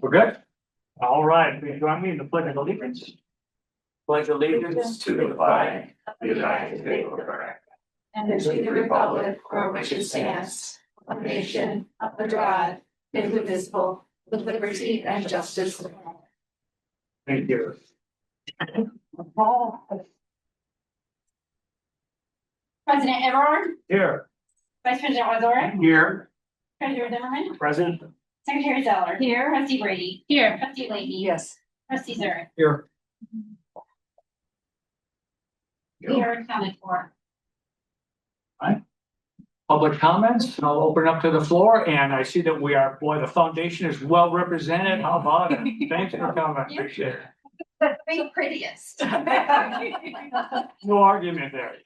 We're good? All right, please join me in the pledge of allegiance. Pledge allegiance To the flag of the United States of America, and to the republic for which it stands, one nation, under God, indivisible, with liberty and justice for all. Thank you. President Everard, Here. Vice President Wazorek, Here. Treasurer Zimmerman, Present. Secretary Zeller. Here. Trustee Brady. Here. Trustee Leahy. Yes. Trustee Zurich. Here. Here accounted for. Public comments, I'll open up to the floor, and I see that we are, boy, the foundation is well represented. How about it? Thanks for coming, appreciate it. The prettiest. No argument there.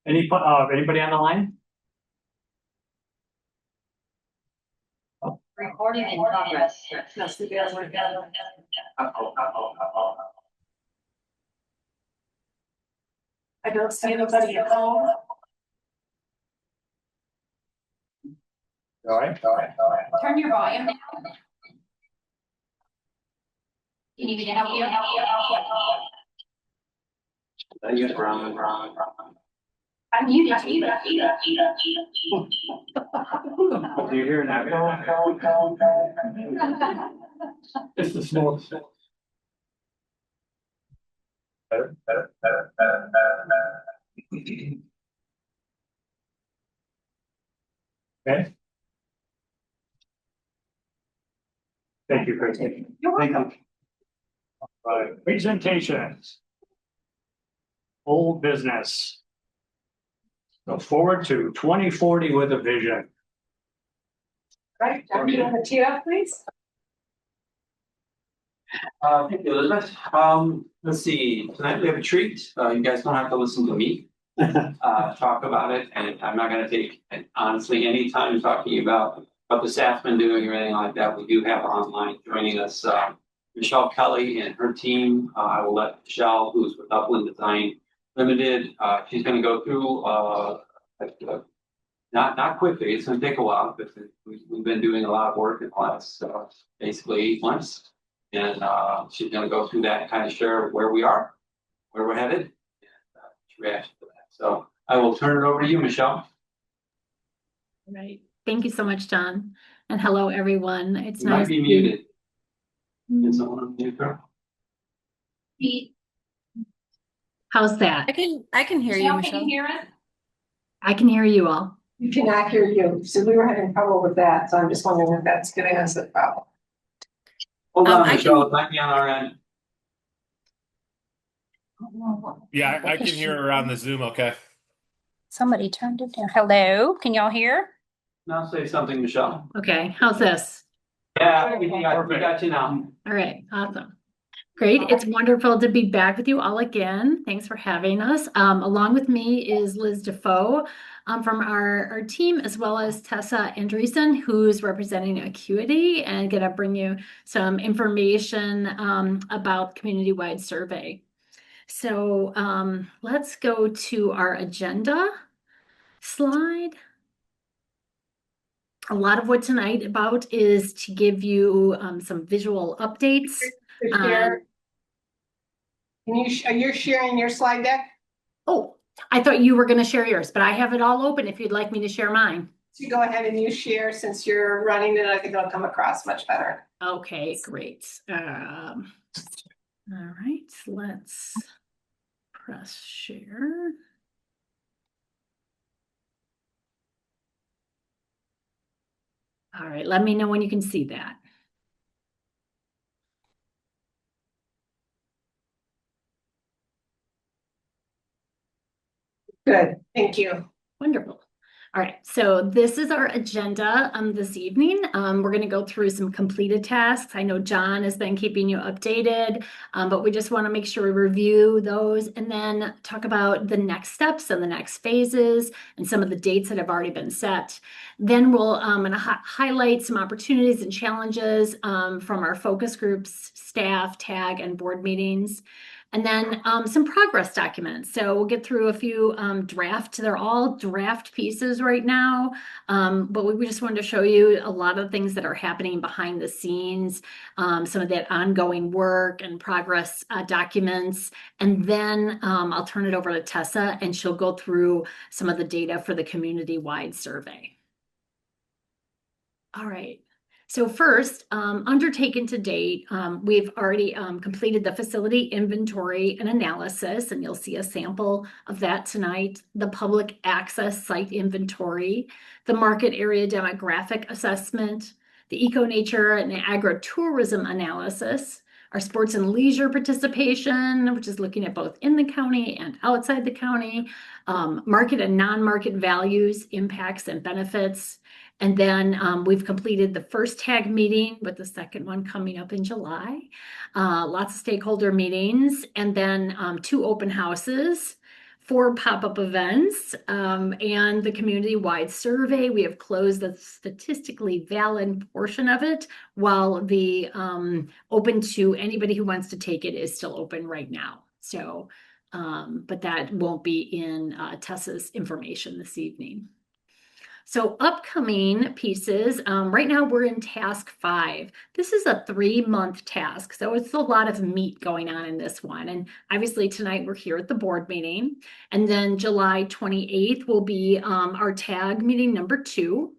Anybody on the line? Recording in progress. I don't see anybody at home. All right. Turn your volume down. You need me to help you? I'm muted. Do you hear an echo? It's the small. Better. Okay. Thank you, Chris. Thank you. All right, presentations. Old business. Go forward to 2040 with a vision. Right, Dr. Mattia, please. Thank you, Elizabeth. Let's see, tonight we have a treat. You guys don't have to listen to me talk about it, and I'm not gonna take, honestly, any time talking about what the staff's been doing or anything like that. We do have online joining us, Michelle Kelly and her team. I will let Michelle, who's with Upland Design Limited, she's gonna go through, not quickly, it's gonna take a while, but we've been doing a lot of work in the last, basically 8 months. And she's gonna go through that and kind of share where we are, where we're headed, and reaction to that. So I will turn it over to you, Michelle. Right. Thank you so much, John. And hello, everyone. It's You nice might be to muted. Can someone unmute her? How's that? I can hear you, Michelle, Michelle. can you hear us? I can hear you all. We cannot hear you, so we were having trouble with that, so I'm just wondering if that's giving us a problem. Hold on, I Michelle, it might be on our end. Yeah, I can hear her on the Zoom, okay? Somebody turned it down. Hello, can y'all hear? Now say something, Michelle. Okay, how's this? Yeah, we got you now. All right, awesome. Great. It's wonderful to be back with you all again. Thanks for having us. Along with me is Liz Defoe from our team, as well as Tessa Andreessen, who's representing Acuity and going to bring you some information about the community-wide survey. So let's go to our agenda slide. A lot of what tonight about is to give you some visual updates. Are you sharing your slide deck? Oh, I thought you were going to share yours, but I have it all open if you'd like me to share mine. So you go ahead and you share since you're running it. I think it'll come across much better. Okay, great. All right, let's press share. All right, let me know when you can see that. Good, thank you. Wonderful. All right, so this is our agenda this evening. We're going to go through some completed tasks. I know John has been keeping you updated, but we just want to make sure we review those and then talk about the next steps and the next phases and some of the dates that have already been set. Then we'll highlight some opportunities and challenges from our focus groups, staff, TAG, and board meetings. And then some progress documents. So we'll get through a few draft. They're all draft pieces right now. But we just wanted to show you a lot of things that are happening behind the scenes, some of that ongoing work and progress documents. And then I'll turn it over to Tessa and she'll go through some of the data for the community-wide survey. All right. So first, undertaken to date, we've already completed the facility inventory and analysis, and you'll see a sample of that tonight. The public access site inventory, the market area demographic assessment, the eco-nature and agritourism analysis, our sports and leisure participation, which is looking at both in the county and outside the county, market and non-market values, impacts and benefits. And then we've completed the first tag meeting with the second one coming up in July. Lots of stakeholder meetings, and then 2 open houses, 4 pop-up events, and the community-wide survey. We have closed the statistically valid portion of it, while the open to anybody who wants to take it is still open right now. So, but that won't be in Tessa's information this evening. So upcoming pieces, right now we're in task 5. This is a 3-month task, so it's a lot of meat going on in this one. And obviously tonight we're here at the board meeting, and then July 28th will be our tag meeting number 2.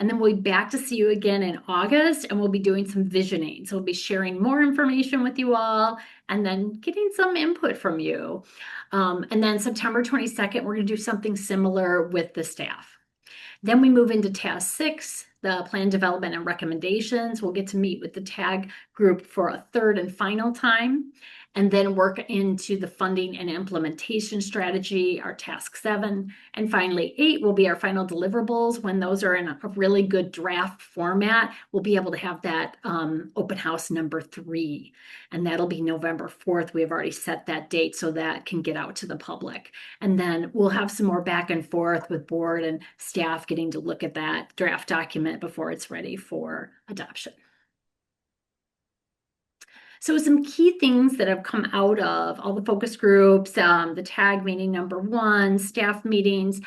And then we'll be back to see you again in August, and we'll be doing some visioning. So we'll be sharing more information with you all and then getting some input from you. And then September 22nd, we're gonna do something similar with the staff. Then we move into task 6, the plan development and recommendations. We'll get to meet with the tag group for a 3rd and final time, and then work into the funding and implementation strategy, our task 7. And finally, 8 will be our final deliverables. When those are in a really good draft format, we'll be able to have that open house number 3. And that'll be November 4th. We have already set that date so that can get out to the public. And then we'll have some more back and forth with board and staff getting to look at that draft document before it's ready for adoption. So some key things that have come out of all the focus groups, the tag meeting number 1, staff meetings,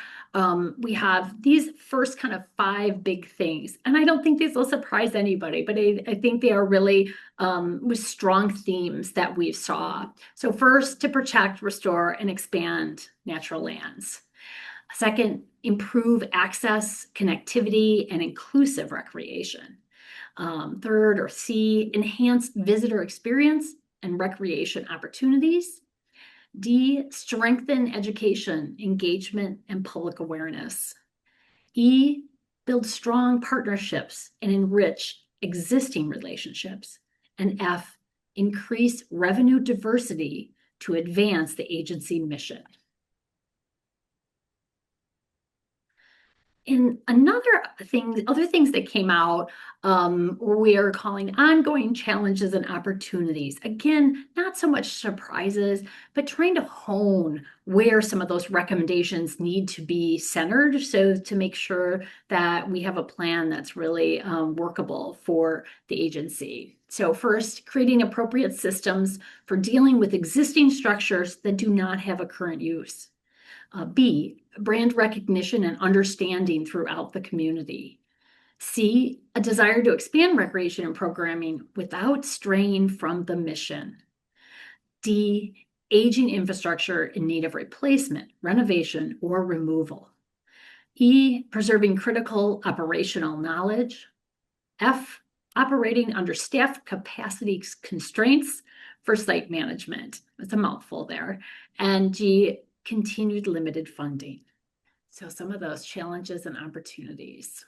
we have these first kind of 5 big things. And I don't think these will surprise anybody, but I think they are really with strong themes that we saw. So first, to protect, restore, and expand natural lands. Second, improve access, connectivity, and inclusive recreation. 3rd, or C, enhance visitor experience and recreation opportunities. D, strengthen education, engagement, and public awareness. E, build strong partnerships and enrich existing relationships. And F, increase revenue diversity to advance the agency mission. And other things that came out, we are calling ongoing challenges and opportunities. Again, not so much surprises, but trying to hone where some of those recommendations need to be centered, so to make sure that we have a plan that's really workable for the agency. So first, creating appropriate systems for dealing with existing structures that do not have a current use. B, brand recognition and understanding throughout the community. C, a desire to expand recreation and programming without straying from the mission. D, aging infrastructure in need of replacement, renovation, or removal. E, preserving critical operational knowledge. F, operating under staff capacity constraints for site management. That's a mouthful there. And G, continued limited funding. So some of those challenges and opportunities.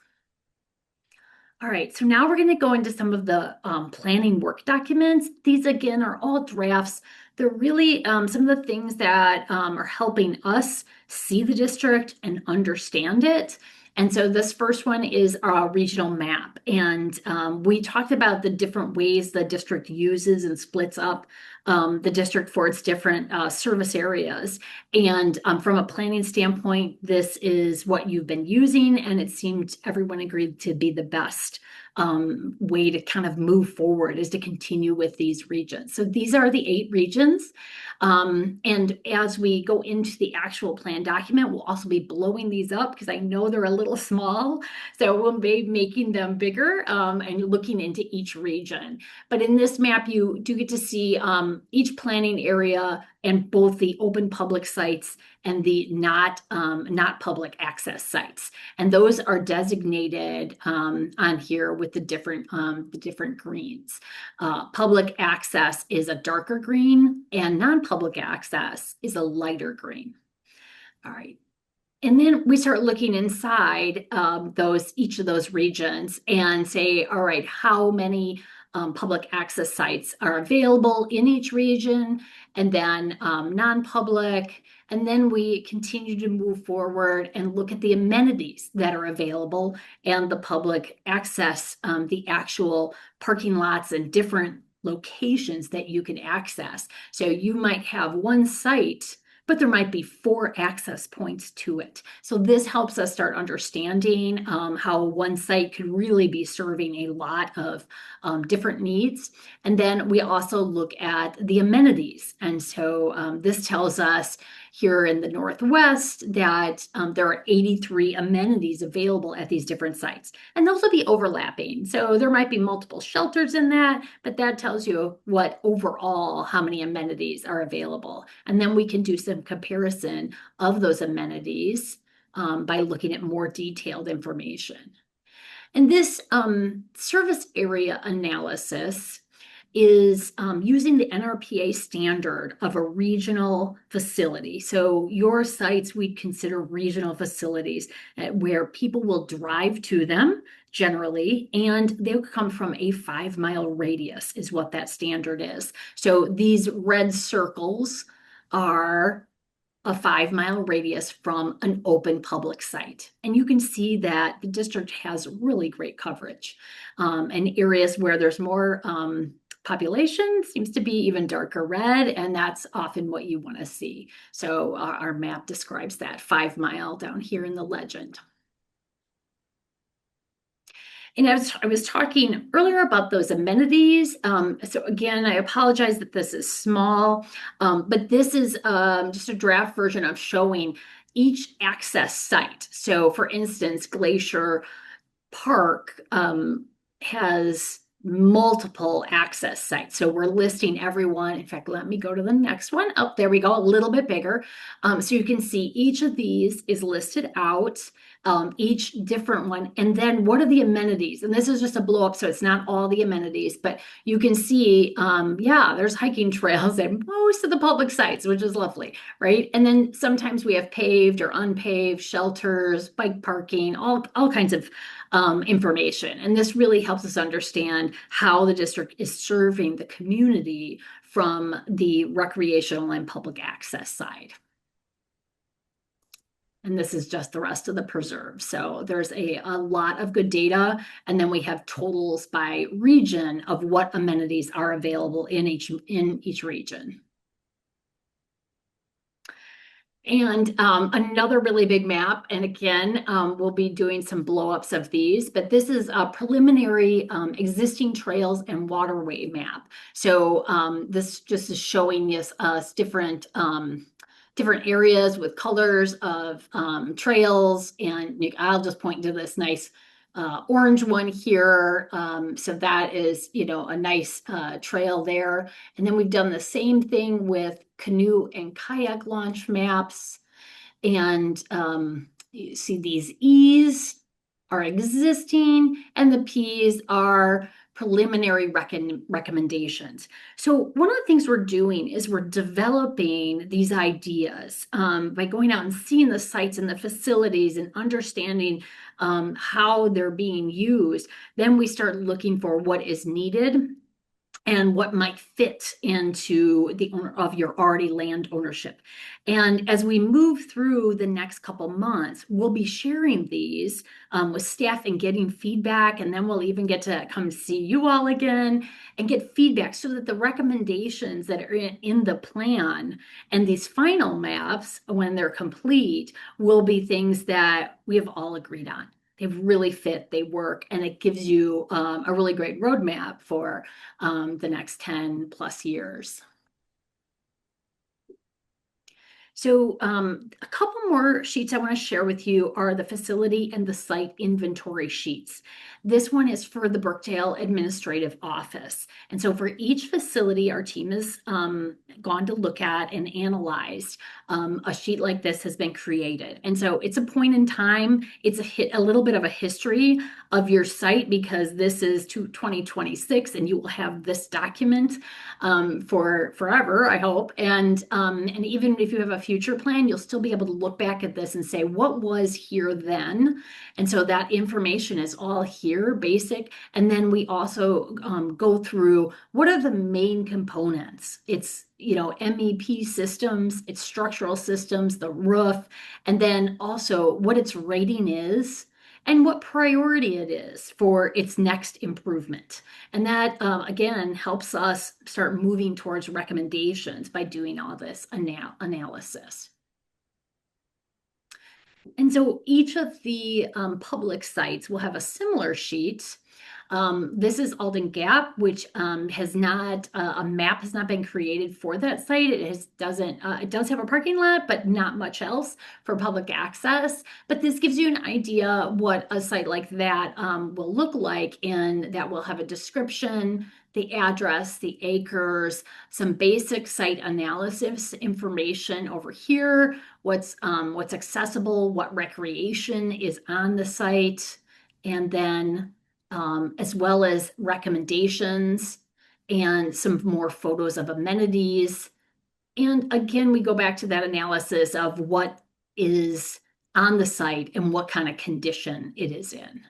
All right, so now we're going to go into some of the planning work documents. These, again, are all drafts. They're really some of the things that are helping us see the district and understand it. And so this first one is our regional map. And we talked about the different ways the district uses and splits up the district for its different service areas. And from a planning standpoint, this is what you've been using, and it seemed everyone agreed to be the best way to kind of move forward is to continue with these regions. So these are the 8 regions. And as we go into the actual plan document, we'll also be blowing these up because I know they're a little small. So we'll be making them bigger and looking into each region. But in this map, you do get to see each planning area and both the open public sites and the not public access sites. And those are designated on here with the different greens. Public access is a darker green and non-public access is a lighter green. All right. And then we start looking inside each of those regions and say, all right, how many public access sites are available in each region, and then non-public. And then we continue to move forward and look at the amenities that are available and the public access, the actual parking lots and different locations that you can access. So you might have one site, but there might be 4 access points to it. So this helps us start understanding how one site could really be serving a lot of different needs. And then we also look at the amenities. And so this tells us here in the Northwest that there are 83 amenities available at these different sites. And those will be overlapping. So there might be multiple shelters in that, but that tells you what overall, how many amenities are available. And then we can do some comparison of those amenities by looking at more detailed information. And this service area analysis is using the NRPA standard of a regional facility. So your sites we'd consider regional facilities where people will drive to them generally, and they'll come from a 5-mile radius is what that standard is. So these red circles are a 5-mile radius from an open public site. And you can see that the district has really great coverage. And areas where there's more population seems to be even darker red, and that's often what you want to see. So our map describes that 5-mile down here in the legend. And I was talking earlier about those amenities. So again, I apologize that this is small, but this is just a draft version of showing each access site. So for instance, Glacier Park has multiple access sites. So we're listing everyone. In fact, let me go to the next one. Oh, there we go, a little bit bigger. So you can see each of these is listed out, each different one. And then what are the amenities? And this is just a blow up, so it's not all the amenities, but you can see, yeah, there's hiking trails at most of the public sites, which is lovely, right? And then sometimes we have paved or unpaved shelters, bike parking, all kinds of information. And this really helps us understand how the district is serving the community from the recreational and public access side. And this is just the rest of the preserve. So there's a lot of good data. And then we have totals by region of what amenities are available in each region. And another really big map, and again, we'll be doing some blow-ups of these, but this is a preliminary existing trails and waterway map. So this just is showing us different areas with colors of trails, and I'll just point to this nice orange one here. So that is, a nice trail there. And then we've done the same thing with canoe and kayak launch maps. And you see these E's are existing and the P's are preliminary recommendations. So one of the things we're doing is we're developing these ideas by going out and seeing the sites and the facilities and understanding how they're being used. Then we start looking for what is needed and what might fit into the owner of your already land ownership. And as we move through the next couple months, we'll be sharing these with staff and getting feedback. And then we'll even get to come see you all again and get feedback so that the recommendations that are in the plan and these final maps, when they're complete, will be things that we have all agreed on. they really fit, they work, and it gives you a really great roadmap for the next 10 plus years. So a couple more sheets I want to share with you are the facility and the site inventory sheets. This one is for the Brookdale Administrative Office. And so for each facility, our team has gone to look at and analyzed. A sheet like this has been created. And so it's a point in time. It's a little bit of a history of your site, because this is to 2026 and you will have this document for forever, I hope. And even if you have a future plan, you'll still be able to look back at this and say, what was here then? And so that information is all here, basic. And then we also go through what are the main components. It's, MEP systems, it's structural systems, the roof, and then also what its rating is and what priority it is for its next improvement. And that, again, helps us start moving towards recommendations by doing all this analysis. And so each of the public sites will have a similar sheet. This is Alden Gap, which has not, a map has not been created for that site. It does have a parking lot, but not much else for public access. But this gives you an idea what a site like that will look like, and that will have a description, the address, the acres, some basic site analysis information over here, what's accessible, what recreation is on the site, and then as well as recommendations and some more photos of amenities. And again, we go back to that analysis of what is on the site and what kind of condition it is in.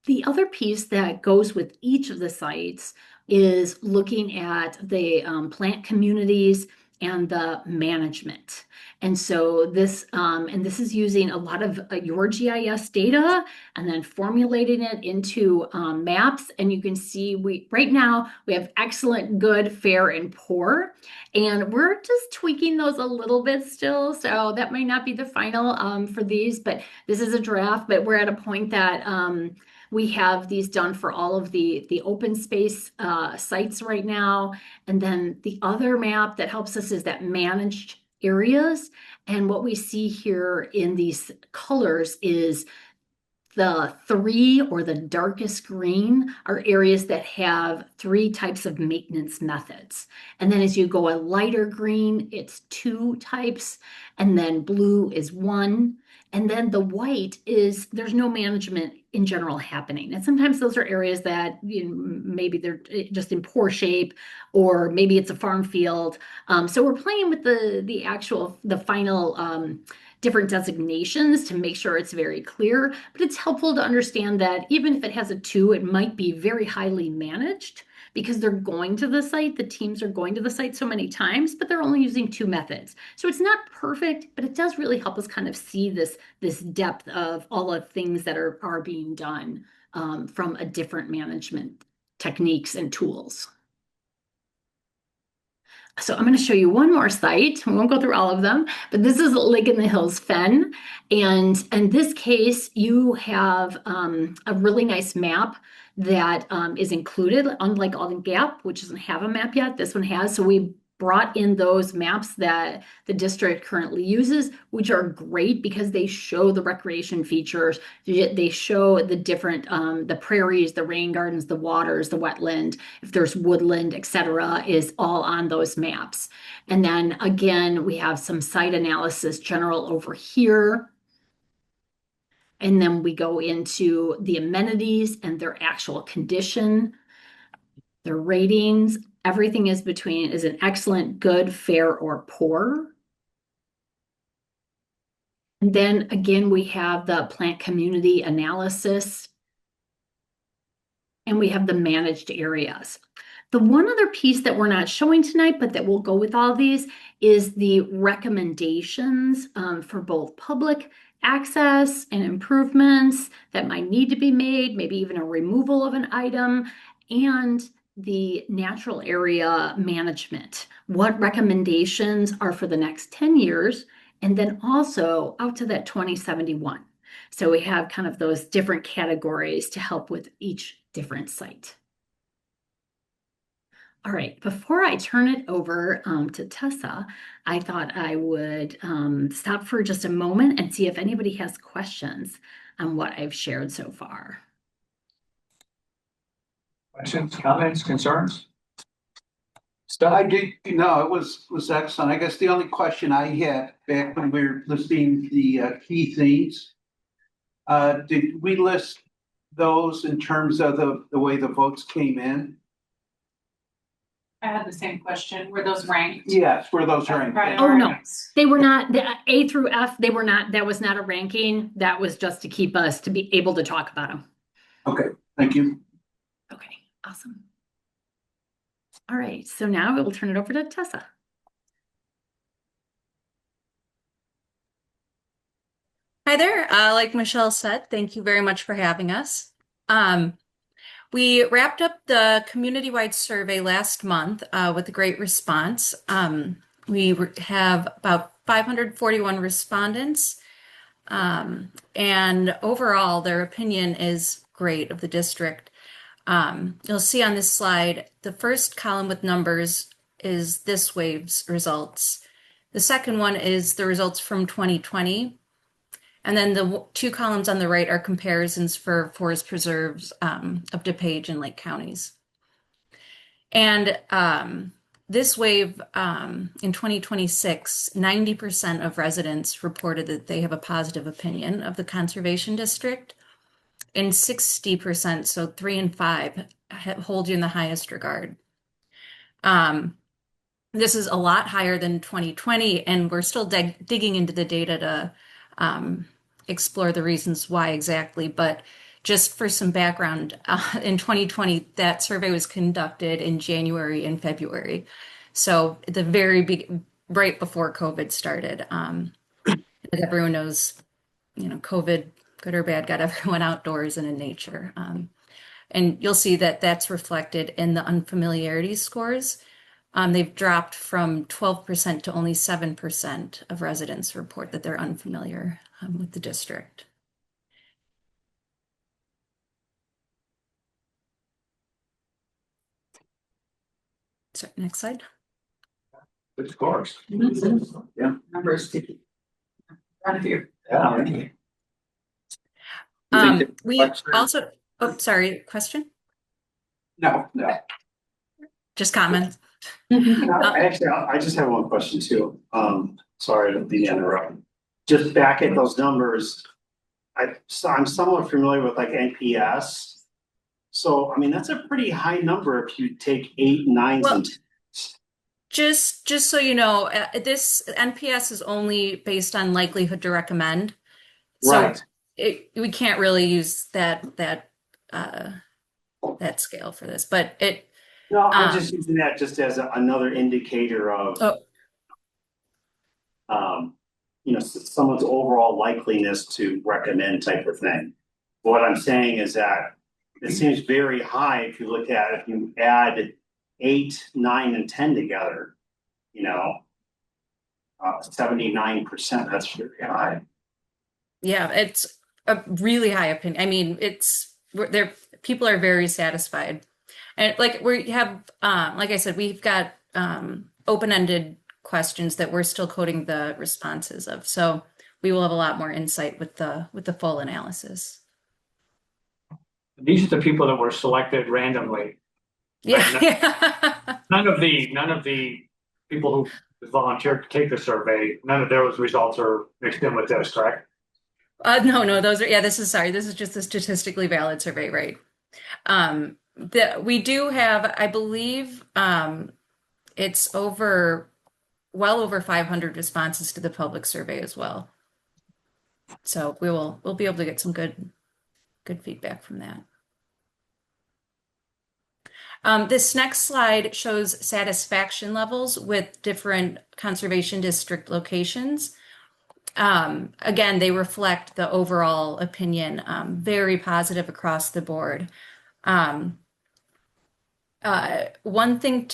The other piece that goes with each of the sites is looking at the plant communities and the management. And so this is using a lot of your GIS data and then formulating it into maps. And you can see right now we have excellent, good, fair, and poor. And we're just tweaking those a little bit still. So that might not be the final for these, but this is a draft. But we're at a point that we have these done for all of the open space sites right now. And then the other map that helps us is that managed areas. And what we see here in these colors is the 3 or the darkest green are areas that have 3 types of maintenance methods. And then as you go a lighter green, it's 2 types, and then blue is 1. And then the white is there's no management in general happening. And sometimes those are areas that maybe they're just in poor shape, or maybe it's a farm field. So we're playing with the final different designations to make sure it's very clear. But it's helpful to understand that even if it has a 2, it might be very highly managed, because they're going to the site, the teams are going to the site so many times, but they're only using 2 methods. So it's not perfect, but it does really help us kind of see this depth of all the things that are being done from a different management techniques and tools. So I'm going to show you one more site. We won't go through all of them, but this is Lake in the Hills Fen. And in this case, you have a really nice map that is included, unlike Alden Gap, which doesn't have a map yet. This one has. So we brought in those maps that the district currently uses, which are great because they show the recreation features. They show the different, the prairies, the rain gardens, the waters, the wetland, if there's woodland, etc., is all on those maps. And then again, we have some site analysis general over here. And then we go into the amenities and their actual condition, their ratings. Everything is an excellent, good, fair, or poor. And then again, we have the plant community analysis, and we have the managed areas. The one other piece that we're not showing tonight, but that will go with all these, is the recommendations for both public access and improvements that might need to be made, maybe even a removal of an item, and the natural area management. What recommendations are for the next 10 years, and then also out to that 2071. So we have kind of those different categories to help with each different site. All right, before I turn it over to Tessa, I thought I would stop for just a moment and see if anybody has questions on what I've shared so far. Questions, comments, concerns? I did, no, it was excellent. I guess the only question I had back when we were listing the key themes. Did we list those in terms of the way the votes came in? I had the same question. Were those ranked? Yes, were those ranked? Oh, no. They were not, the A through F, they were not, that was not a ranking. That was just to keep us to be able to talk about them. Okay, thank you. Okay, awesome. All right, so now we will turn it over to Tessa. Hi there. Like Michelle said, thank you very much for having us. We wrapped up the community-wide survey last month with a great response. We have about 541 respondents, and overall, their opinion is great of the district. You'll see on this slide, the first column with numbers is this wave's results. The second one is the results from 2020. And then the two columns on the right are comparisons for forest preserves of DuPage and Lake counties. And this wave in 2026, 90% of residents reported that they have a positive opinion of the conservation district. And 60%, so 3 and 5, hold you in the highest regard. This is a lot higher than 2020, and we're still digging into the data to explore the reasons why exactly. But just for some background, in 2020, that survey was conducted in January and February. So the very big, right before COVID started. As everyone knows, you know, COVID, good or bad, got everyone outdoors and in nature. And you'll see that that's reflected in the unfamiliarity scores. They've dropped from 12% to only 7% of residents report that they're unfamiliar with the district. So, next slide. Good scores. Yeah. Numbers. Front of you. Yeah. We also, oh, sorry, question? No. Just comment. Actually, I just have one question too. Sorry to be interrupted. Just back at those numbers, I'm somewhat familiar with like NPS. So, I mean, that's a pretty high number if you take 8, 9s, Well, and 10s. Just so you know, this NPS is only based on likelihood to recommend. So Right. we can't really use that scale for this, but it. No, I'm just using that just as another indicator of, you know, someone's overall likeliness to recommend type of thing. What I'm saying is that it seems very high if you look at, if you add 8, 9, and 10 together, you know, 79%, that's very high. Yeah, it's a really high opinion. I mean, people are very satisfied. And like we have, like I said, we've got open-ended questions that we're still coding the responses of. So we will have a lot more insight with the full analysis. These are the people that were selected randomly. Yeah. None of the people who volunteered to take the survey, none of those results are mixed in with this, correct? No, those are, this is just a statistically valid survey, right? We do have, I believe, it's well over 500 responses to the public survey as well. So we'll be able to get some good feedback from that. This next slide shows satisfaction levels with different conservation district locations. Again, they reflect the overall opinion, very positive across the board. One thing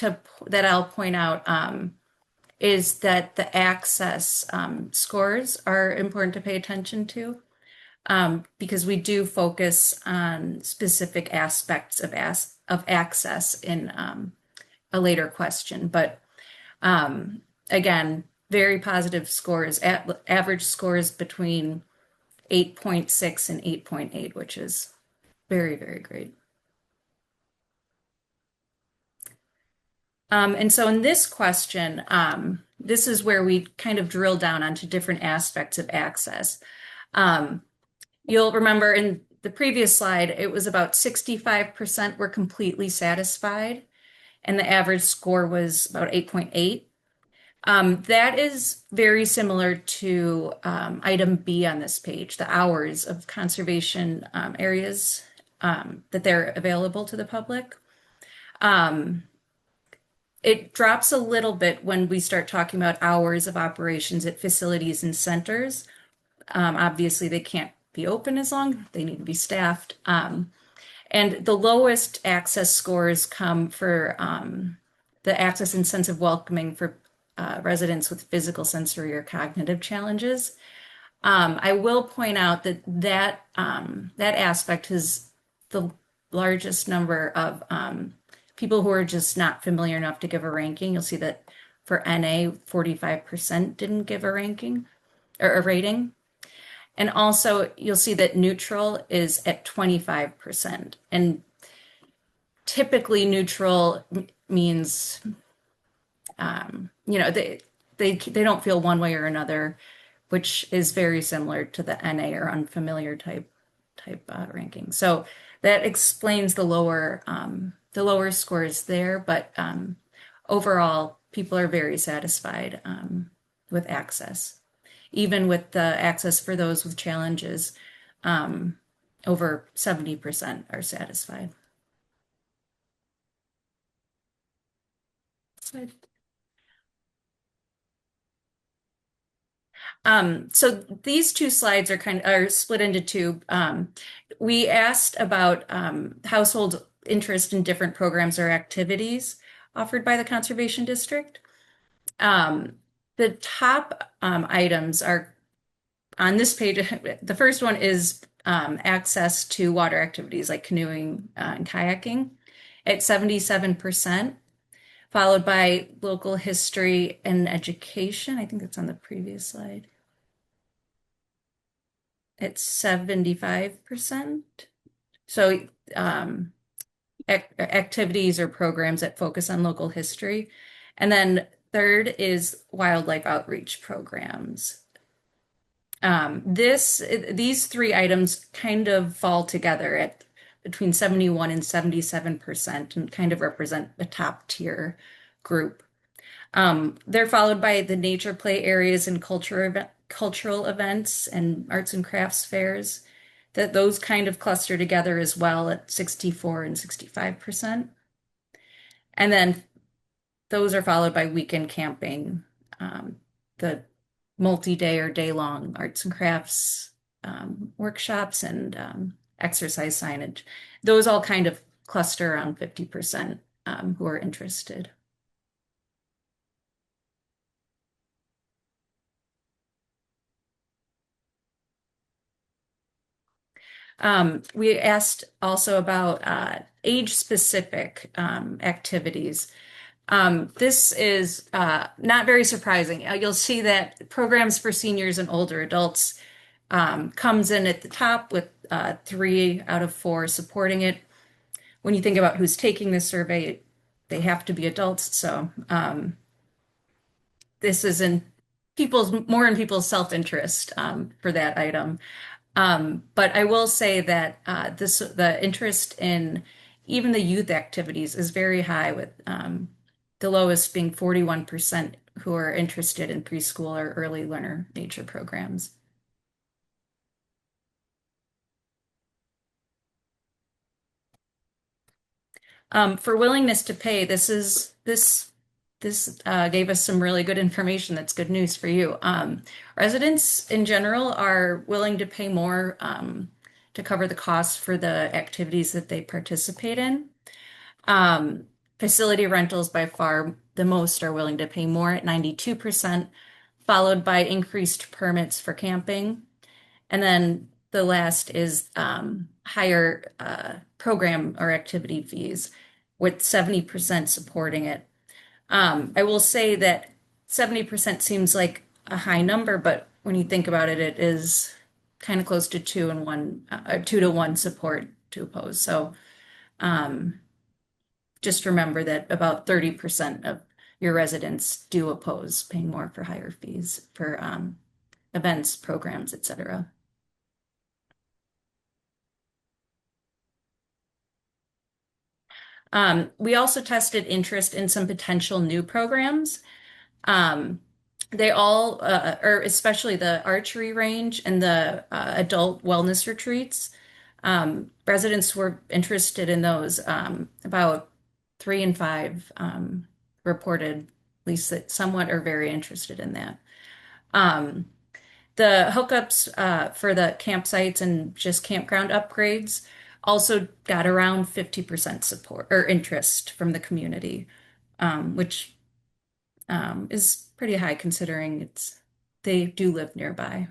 that I'll point out is that the access scores are important to pay attention to, because we do focus on specific aspects of access in a later question. But again, very positive scores, average scores between 8.6 and 8.8, which is very, very great. And so in this question, this is where we kind of drill down onto different aspects of access. You'll remember in the previous slide, it was about 65% were completely satisfied, and the average score was about 8.8. That is very similar to item B on this page, the hours of conservation areas that they're available to the public. It drops a little bit when we start talking about hours of operations at facilities and centers. Obviously, they can't be open as long, they need to be staffed. And the lowest access scores come for the access and sense of welcoming for residents with physical, sensory, or cognitive challenges. I will point out that that aspect is the largest number of people who are just not familiar enough to give a ranking. You'll see that for NA, 45% didn't give a ranking or a rating. And also you'll see that neutral is at 25%. And typically neutral means, they don't feel one way or another, which is very similar to the NA or unfamiliar type ranking. So that explains the lower scores there, but overall, people are very satisfied with access. Even with the access for those with challenges, over 70% are satisfied. So these two slides are split into two. We asked about household interest in different programs or activities offered by the Conservation District. The top items are on this page. The first one is access to water activities like canoeing and kayaking at 77%, followed by local history and education. I think that's on the previous slide. It's 75%. So activities or programs that focus on local history. And then third is wildlife outreach programs. These three items kind of fall together at between 71 and 77% and kind of represent a top tier group. They're followed by the nature play areas and cultural events and arts and crafts fairs. Those kind of cluster together as well at 64 and 65%. And then those are followed by weekend camping, the multi-day or day-long arts and crafts workshops, and exercise signage. Those all kind of cluster around 50% who are interested. We asked also about age-specific activities. This is not very surprising. You'll see that programs for seniors and older adults comes in at the top with 3 out of 4 supporting it. When you think about who's taking this survey, they have to be adults. So this is more in people's self-interest for that item. But I will say that the interest in even the youth activities is very high, with the lowest being 41% who are interested in preschool or early learner nature programs. For willingness to pay, this gave us some really good information. That's good news for you. Residents in general are willing to pay more to cover the costs for the activities that they participate in. Facility rentals by far the most are willing to pay more at 92%, followed by increased permits for camping. And then the last is higher program or activity fees, with 70% supporting it. I will say that 70% seems like a high number, but when you think about it, it is kind of close to 2-to-1 support to oppose. So just remember that about 30% of your residents do oppose paying more for higher fees for events, programs, etc. We also tested interest in some potential new programs. They all, or especially the archery range and the adult wellness retreats. Residents were interested in those. About 3 in 5 reported at least that somewhat are very interested in that. The hookups for the campsites and just campground upgrades also got around 50% support or interest from the community, which is pretty high considering they do live nearby.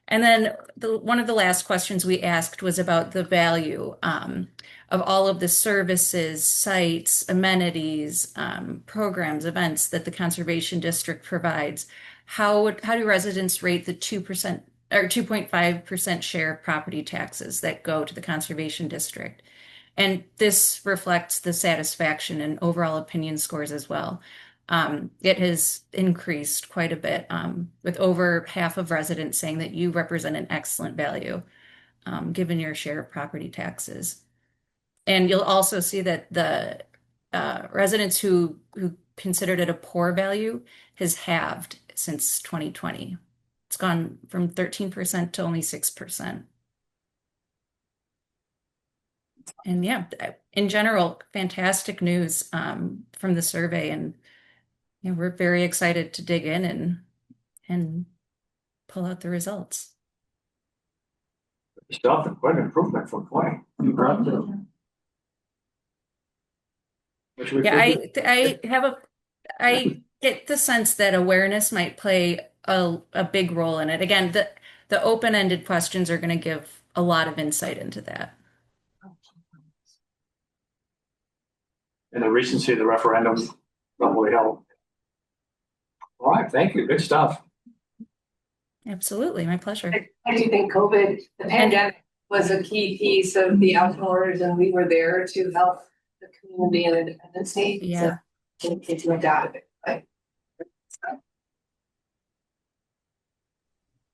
And then one of the last questions we asked was about the value of all of the services, sites, amenities, programs, events that the Conservation District provides. How do residents rate the 2% or 2.5% share of property taxes that go to the Conservation District? And this reflects the satisfaction and overall opinion scores as well. It has increased quite a bit, with over half of residents saying that you represent an excellent value, given your share of property taxes. And you'll also see that the residents who considered it a poor value has halved since 2020. It's gone from 13% to only 6%. And yeah, in general, fantastic news from the survey, and we're very excited to dig in and pull out the results. Stuff and quite an improvement from 20. Yeah, I get the sense that awareness might play a big role in it. Again, the open-ended questions are going to give a lot of insight into that. And the recency of the referendum probably helped. All right, thank you. Good stuff. Absolutely, my pleasure. I do think COVID, the pandemic, was a key piece of the outdoors, and we were there to help the community and independent state. Yeah. So it's no doubt of it. But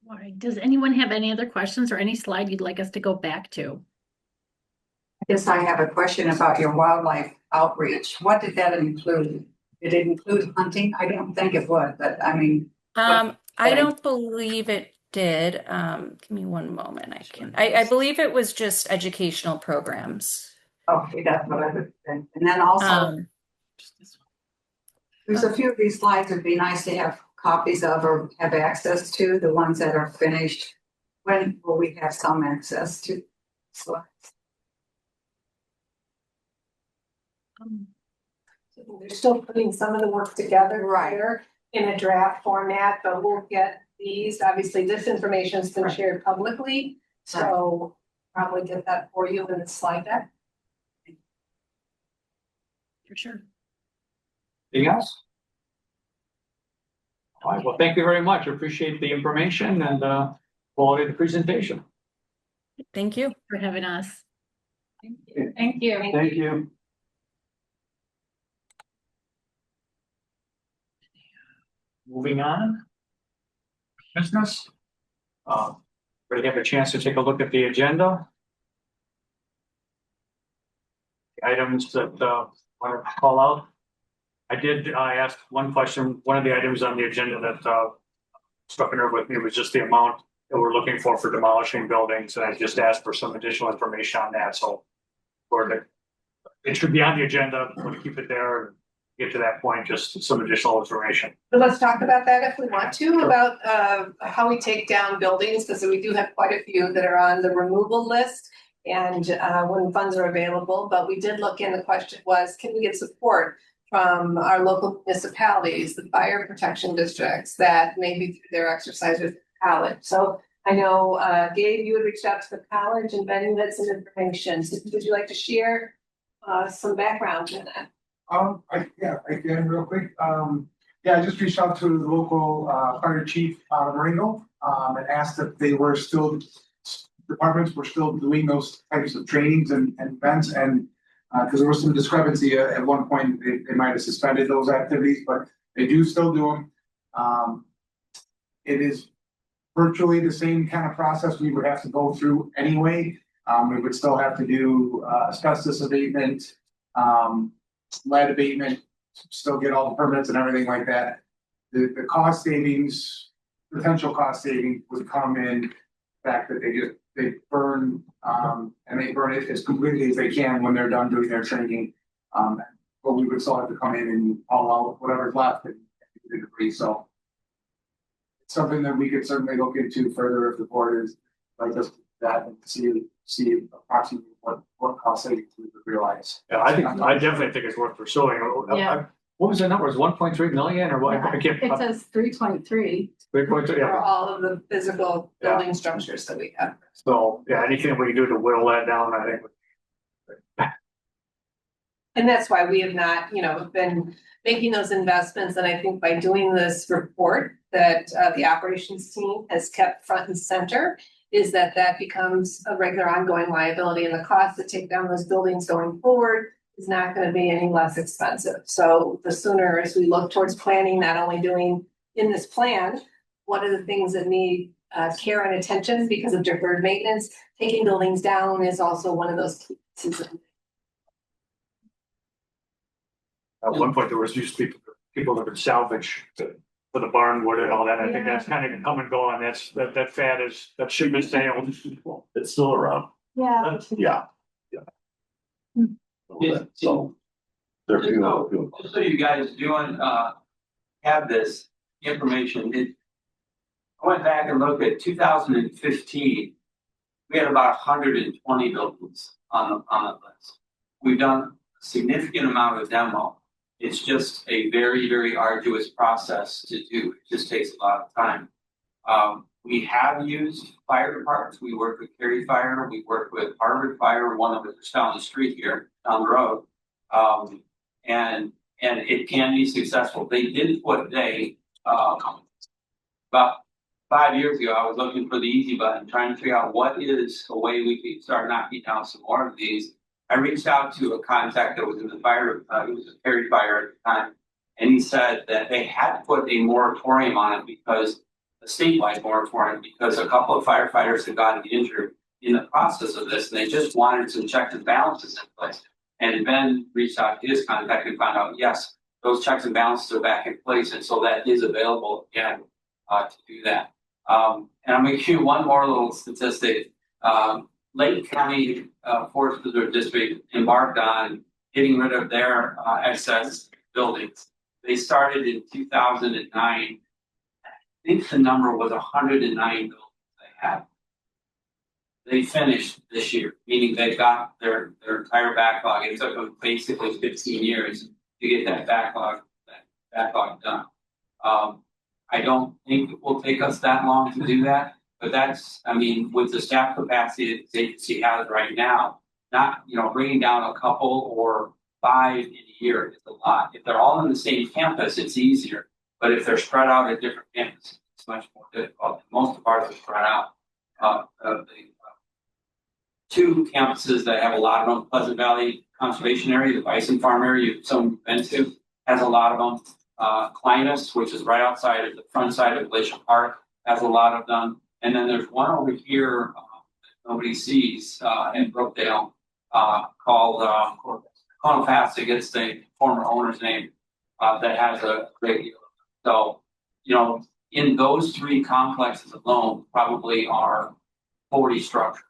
All right. Does anyone have any other questions or any slide you'd like us to go back to? I guess I have a question about your wildlife outreach. What did that include? Did it include hunting? I don't think it would, but I mean. I don't believe it did. Give me one moment. I believe it was just educational programs. Okay, that's what I would think. And then also, there's a few of these slides would be nice to have copies of or have access to, the ones that are finished. When will we have some access to slides? they're still putting some of the work together Right. here in a draft format, but we'll get these. Obviously, this information has been Right. shared publicly, so probably get that for you in the slide deck. For sure. Anything else? All right, well, thank you very much. I appreciate the information and quality of the presentation. Thank you for having us. Thank you. Thank you. Moving on. Business. Ready to have a chance to take a look at the agenda. Items that want to call out. I asked one question. One of the items on the agenda that struck a nerve with me was just the amount that we're looking for demolishing buildings. And I just asked for some additional information on that. So it should be on the agenda. We'll keep it there and get to that point, just some additional information. So let's talk about that if we want to, about how we take down buildings, because we do have quite a few that are on the removal list. and when funds are available, but we did look in, the question was, can we get support from our local municipalities, the fire protection districts that maybe through their exercise with college. So I know, Gabe, you had reached out to the college and Ben, you had some information. So would you like to share some background in that? I can real quick. I just reached out to the local fire chief out of Marengo and asked if they were still, departments were still doing those types of trainings and events, and because there was some discrepancy at one point, they might have suspended those activities, but they do still do them. It is virtually the same kind of process we would have to go through anyway. We would still have to do asbestos abatement, lead abatement, still get all the permits and everything like that. The cost savings, potential cost savings would come in the fact that they burn and they burn it as completely as they can when they're done doing their training. But we would still have to come in and haul out whatever's left and the debris. So it's something that we could certainly look into further if the board is like us that and see approximately what cost savings we would realize. Yeah, I definitely think it's worth pursuing. Yeah. What was the number? Is 1.3 million or what? I can't. It says 3.3 3.3, for yeah. all of the physical building structures that we have. So, yeah, anything we can do to whittle that down, I think. And that's why we have not, been making those investments. And I think by doing this report that the operations team has kept front and center is that becomes a regular ongoing liability, and the cost to take down those buildings going forward is not going to be any less expensive. So the sooner as we look towards planning, not only doing in this plan, what are the things that need care and attention because of deferred maintenance, taking buildings down is also one of those pieces. At one point, there was used to be people that would salvage for the barn wood and all that. I think that's kind of come and gone. That fad that ship has sailed. It's still around. Yeah. Yeah. So they're few. Just so you guys have this information, I went back and looked at 2015. We had about 120 buildings on the list. We've done a significant amount of demo. It's just a very, very arduous process to do. It just takes a lot of time. We have used fire departments. We work with Cary Fire. We work with Harvard Fire, one of them is down the street here, down the road. And it can be successful. They did what about 5 years ago, I was looking for the easy button, trying to figure out what is a way we can start knocking down some more of these. I reached out to a contact that was in the fire, he was a Cary Fire at the time, and he said that they had to put a moratorium on it because a statewide moratorium, because a couple of firefighters had gotten injured in the process of this, and they just wanted some checks and balances in place. And Ben reached out to his contact and found out, yes, those checks and balances are back in place, and so that is available again to do that. And I'm going to give you one more little statistic. Lake County Forest Preserve District embarked on getting rid of their excess buildings. They started in 2009. I think the number was 109 buildings they had. They finished this year, meaning they got their entire backlog. It took them basically 15 years to get that backlog done. I don't think it will take us that long to do that, but with the staff capacity that the agency has right now, not, bringing down a couple or 5 in a year is a lot. If they're all in the same campus, it's easier, but if they're spread out at different campuses, it's much more difficult. Most of ours are spread out. The 2 campuses that have a lot of them, Pleasant Valley Conservation Area, the Bison Farm area, you've been to, has a lot of them. Clinus, which is right outside of the front side of Glacier Park, has a lot of them. And then there's one over here that nobody sees in Brookdale called Conofastic. It's the former owner's name that has a great deal. So, in those 3 complexes alone, probably are 40 structures.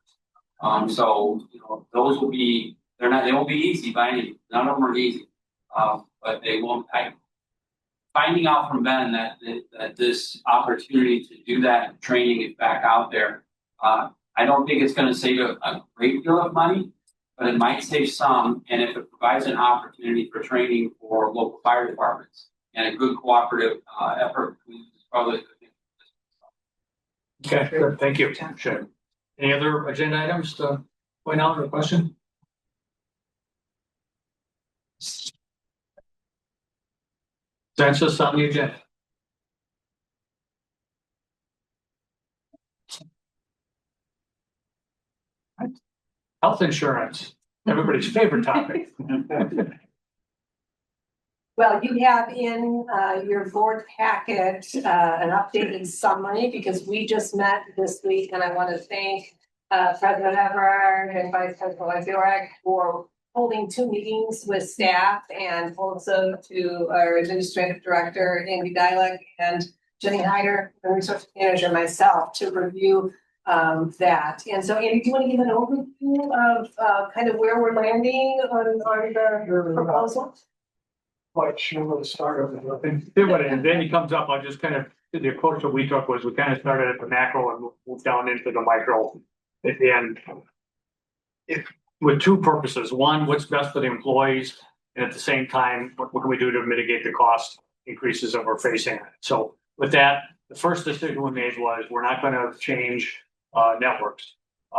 So those will be they won't be easy by any. None of them are easy, but they won't. Finding out from Ben that this opportunity to do that training is back out there, I I don't think it's gonna save a great deal of money, but it might save some, and if it provides an opportunity for training for local fire departments and a good cooperative effort, it's probably a good thing. Okay, good, thank you. Sure. Any other agenda items to point out or question? Consensus on the agenda? Health insurance, everybody's favorite topic. Well, you have in your board packet an updated summary because we just met this week and I want to thank President Everard and Vice President Wazorek for holding 2 meetings with staff and also to our administrative director, Andy Dialek, and Jenny Hyder, the resource manager, myself, to review that. And so, Andy, do you want to give an overview of kind of where we're landing on the proposal? Quite sure where to start with it. And then he comes up, I just kind of, the approach that we took was we kind of started at the macro and moved down into the micro at the end. With 2 purposes. One, what's best for the employees? And at the same time, what can we do to mitigate the cost increases that we're facing? So with that, the first decision we made was we're not going to change networks.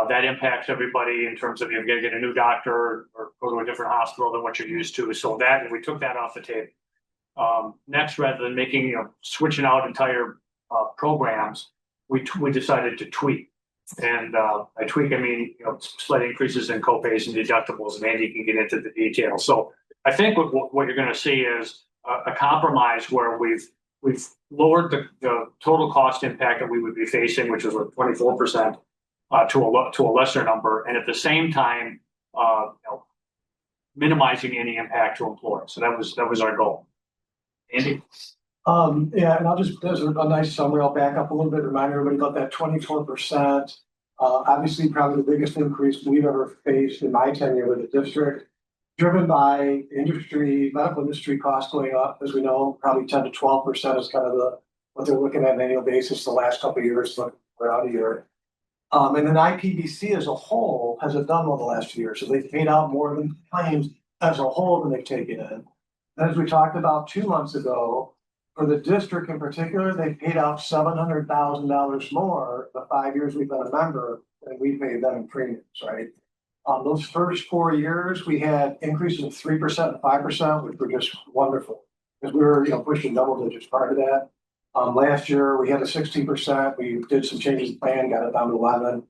That impacts everybody in terms of you're going to get a new doctor or go to a different hospital than what you're used to. So that, and we took that off the table. Next, rather than making, switching out entire programs, we decided to tweak. And by tweak, I mean, slight increases in copays and deductibles, and Andy can get into the details. So I think what you're going to see is a compromise where we've lowered the total cost impact that we would be facing, which was 24%. To a lesser number, and at the same time, minimizing any impact to employees. So that was our goal. Andy? Yeah, and there's a nice summary. I'll back up a little bit, remind everybody about that 24%. Obviously, probably the biggest increase we've ever faced in my tenure with the district, driven by medical industry costs going up, as we know, probably 10 to 12% is kind of what they're looking at an annual basis the last couple of years, but we're out of here. And then IPBC as a whole hasn't done well the last few years. So they've paid out more than claims as a whole than they've taken in. And as we talked about 2 months ago, for the district in particular, they paid out $700,000 more the 5 years we've been a member than we paid them in premiums, right? Those first 4 years, we had increases of 3% and 5%, which were just wonderful because we were, pushing double digits prior to that. Last year, we had a 16%. We did some changes in plan, got it down to 11.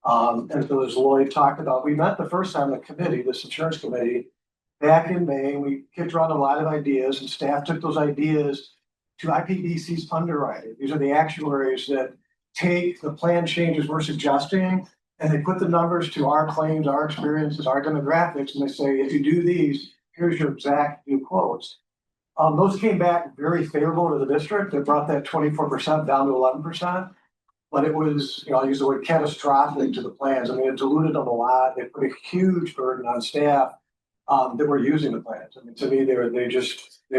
And so as Lloyd talked about, we met the first time the committee, this insurance committee, back in May. We kicked around a lot of ideas, and staff took those ideas to IPBC's underwriting. These are the actuaries that take the plan changes we're suggesting, and they put the numbers to our claims, our experiences, our demographics, and they say, if you do these, here's your exact new quotes. Those came back very favorable to the district. It brought that 24% down to 11%. But it was, I'll use the word catastrophic to the plans. I mean, it diluted them a lot. It put a huge burden on staff that were using the plans. I mean, to me, they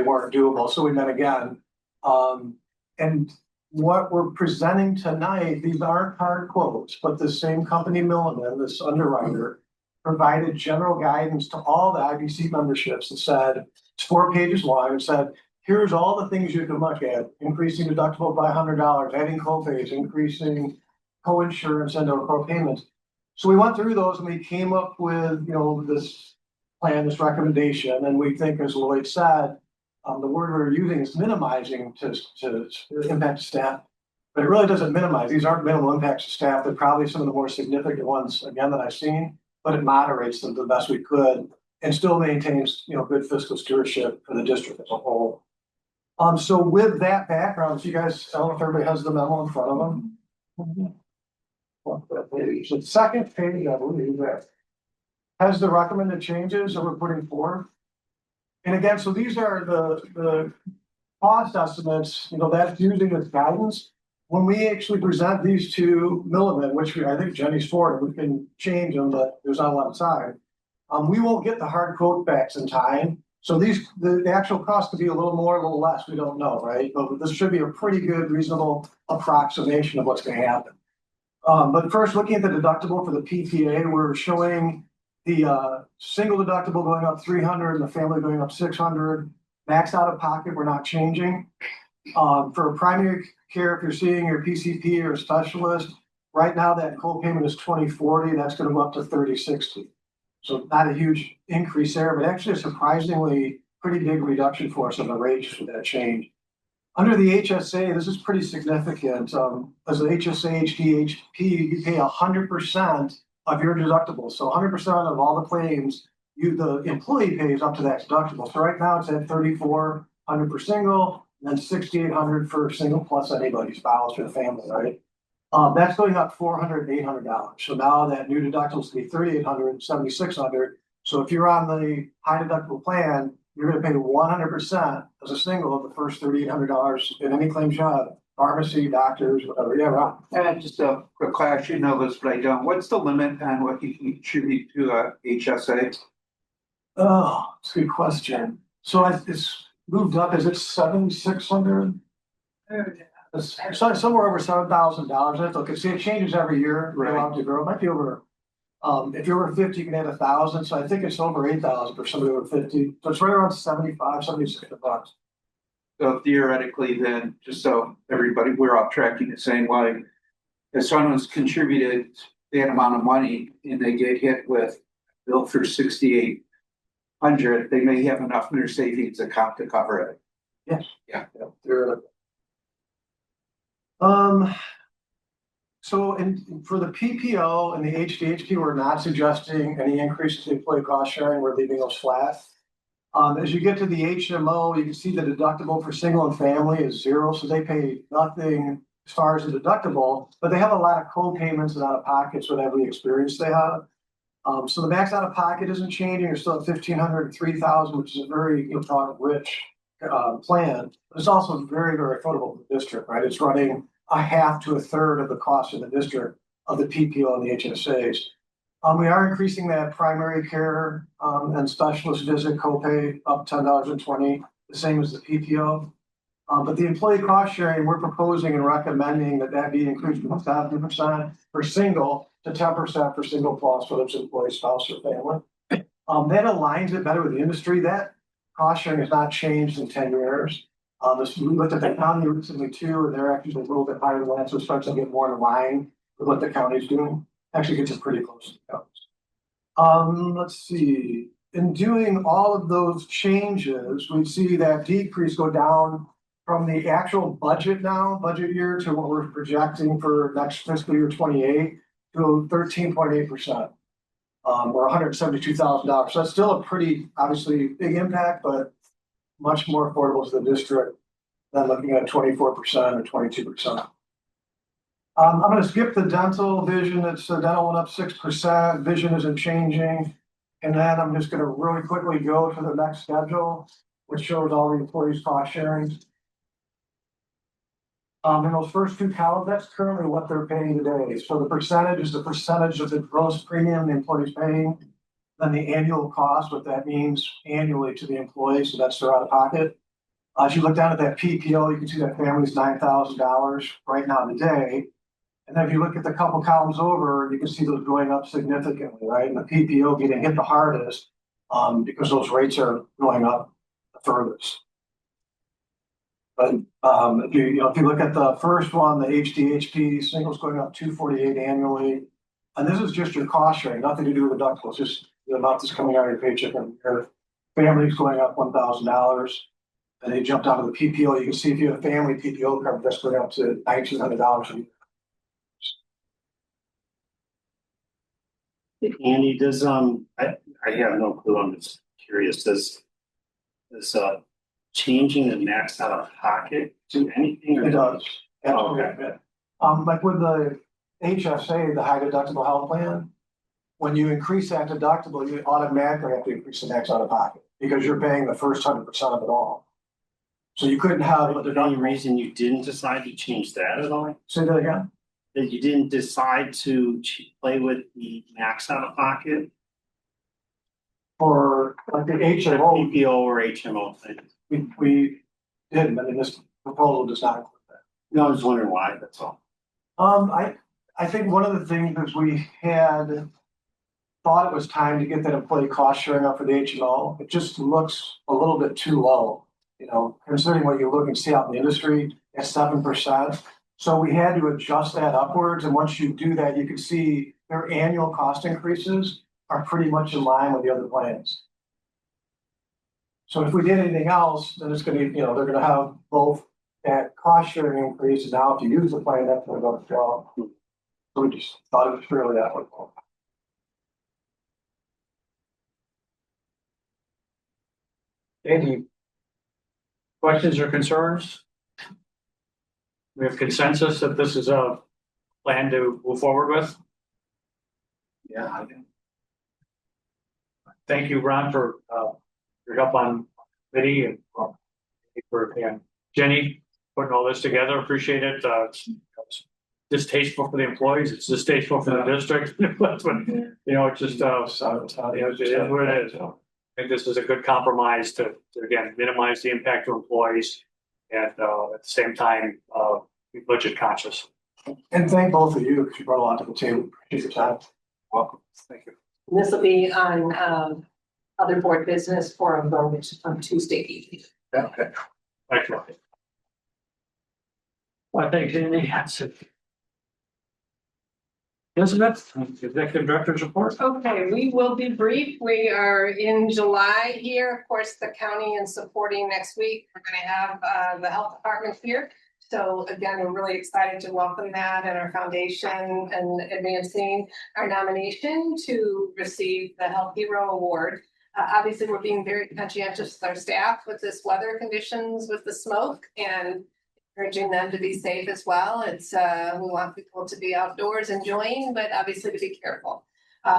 weren't doable. So we met again. And what we're presenting tonight, these aren't hard quotes, but the same company, Milliman, this underwriter, provided general guidance to all the IBC memberships and said, it's 4 pages long, and said, here's all the things you can look at: increasing deductible by $100, adding copays, increasing co-insurance and or co-payments. So we went through those and we came up with, this plan, this recommendation, and we think, as Lloyd said, the word we're using is minimizing to impact staff, but it really doesn't minimize. These aren't minimal impacts to staff. They're probably some of the more significant ones, again, that I've seen, but it moderates them the best we could and still maintains, good fiscal stewardship for the district as a whole. So with that background, so you guys, I don't know if everybody has the memo in front of them. So the second page, I believe, that has the recommended changes that we're putting forward. And again, so these are the cost estimates, that's using as guidance. When we actually present these to Milliman, which I think Jenny's for, we can change them, but there's not a lot of time. We won't get the hard quote backs in time. So the actual cost could be a little more, a little less, we don't know, right? But this should be a pretty good, reasonable approximation of what's going to happen. But first, looking at the deductible for the PPA, we're showing the single deductible going up 300 and the family going up 600. Max out of pocket, we're not changing. For primary care, if you're seeing your PCP or specialist, right now that co-payment is 2040. That's going to go up to 3060. So not a huge increase there, but actually a surprisingly pretty big reduction for us on the rates for that change. Under the HSA, this is pretty significant. As an HSA HDHP, you pay 100% of your deductible. So 100% of all the claims, the employee pays up to that deductible. So right now it's at 3,400 for single, and then 6,800 for single plus anybody, spouse or family, right? That's going up $400 and $800. So now that new deductible is going to be 3,800 and 7,600. So if you're on the high deductible plan, you're going to pay 100% as a single of the first $3,800 in any claim job, pharmacy, doctors, whatever. Yeah, right. Just a quick question, you know this, but I don't. What's the limit on what you can contribute to HSA? Oh, it's a good question. So it's moved up. Is it 7,600? It's somewhere over $7,000. I look, see, it changes every year. Right. Allowed to grow. It might be over. If you're over 50, you can add 1,000. So I think it's over 8,000 for somebody over 50. So it's right around 75, 76 bucks. So theoretically, then, just so everybody, we're all tracking the same way. If someone's contributed that amount of money and they get hit with bill for 6,800, they may have enough in their savings account to cover it. Yes. Yeah. So for the PPO and the HDHP, we're not suggesting any increase to employee cost sharing. We're leaving those flat. As you get to the HMO, you can see the deductible for single and family is 0. So they pay nothing as far as the deductible, but they have a lot of co-payments and out of pockets with every experience they have. So the max out of pocket isn't changing. You're still at 1,500 to 3,000, which is a very rich plan. But it's also very, very affordable for the district, right? It's running a half to a third of the cost in the district of the PPO and the HSAs. We are increasing that primary care and specialist visit copay up $10.20, the same as the PPO. But the employee cost sharing, we're proposing and recommending that be increased from 7% for single to 10% for single plus, whether it's employee, spouse, or family. That aligns it better with the industry. That cost sharing has not changed in 10 years. We looked at the county recently too, and they're actually a little bit higher than that, so it starts to get more in line with what the county's doing. Actually gets it pretty close to the counties. Let's see. In doing all of those changes, we see that decrease go down from the actual budget year to what we're projecting for next fiscal year 28 to 13.8%. Or $172,000. So that's still a pretty obviously big impact, but much more affordable to the district than looking at 24% or 22%. I'm going to skip the dental vision. It's dental went up 6%. Vision isn't changing. And then I'm just going to really quickly go to the next schedule, which shows all the employees' cost sharing. In those first two columns, that's currently what they're paying today. So the percentage is the percentage of the gross premium the employee's paying, then the annual cost, what that means annually to the employee. So that's their out of pocket. As you look down at that PPO, you can see that family's $9,000 right now today. And then if you look at the couple columns over, you can see those going up significantly, right? And the PPO getting hit the hardest because those rates are going up the furthest. But if you look at the first one, the HDHP singles going up $248 annually, and this is just your cost sharing, nothing to do with deductibles, just the amount that's coming out of your paycheck every year. Families going up $1,000, and they jumped out of the PPO. You can see if you have a family PPO coverage, that's going up to $1,900 a year. Andy, does I have no clue. I'm just curious. Does changing the max out of pocket do anything? It does. Oh, okay. Like with the HSA, the high deductible health plan, when you increase that deductible, you automatically have to increase the max out of pocket because you're paying the first 100% of it all. So you couldn't have. Is there any reason you didn't decide to change that at all? Say that again. That you didn't decide to play with the max out of pocket for like the HMO, PPO or HMO thing? We didn't. I mean, this proposal does not include that. No, I was wondering why. That's all. I I think one of the things is we had thought it was time to get that employee cost sharing up for the HMO. It just looks a little bit too low, you know, considering what you're looking to see out in the industry at 7%. So we had to adjust that upwards. And once you do that, you can see their annual cost increases are pretty much in line with the other plans. So if we did anything else, then it's gonna, you know, they're gonna have both that cost sharing increase. And now if you use the plan, that's gonna go to 12. So we just thought it was fairly equitable. Any questions or concerns? We have consensus that this is a plan to move forward with. Yeah, I think. Thank you, Ron, for your help on committee and for Jenny putting all this together. Appreciate it. It's distasteful for the employees. It's distasteful for the district. That's what, you know, it's just it is what it is. I think this is a good compromise to again minimize the impact to employees and at the same time be budget conscious. And thank both of you because you brought a lot to the table. Appreciate your time. Welcome. Thank you. This will be on other board business for a vote on Tuesday evening. Okay. Thank you. Well, thank you, Andy. That's it. Elizabeth, Executive Director's report. Okay, we will be brief. We are in July here. Of course, the county and supporting next week. We're going to have the health department here. So again, we're really excited to welcome that and our foundation and advancing our nomination to receive the Health Hero Award. Obviously, we're being very conscientious with our staff with this weather conditions with the smoke and encouraging them to be safe as well. It's we want people to be outdoors enjoying, but obviously to be careful.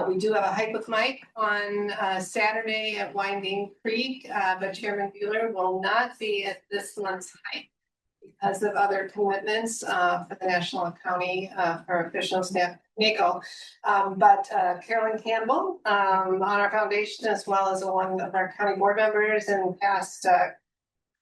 We do have a hike with Mike on Saturday at Winding Creek, but Chairman Bueller will not be at this month's hike because of other commitments for the National and County for official staff NACO. But Carolyn Campbell on our foundation, as well as one of our county board members and past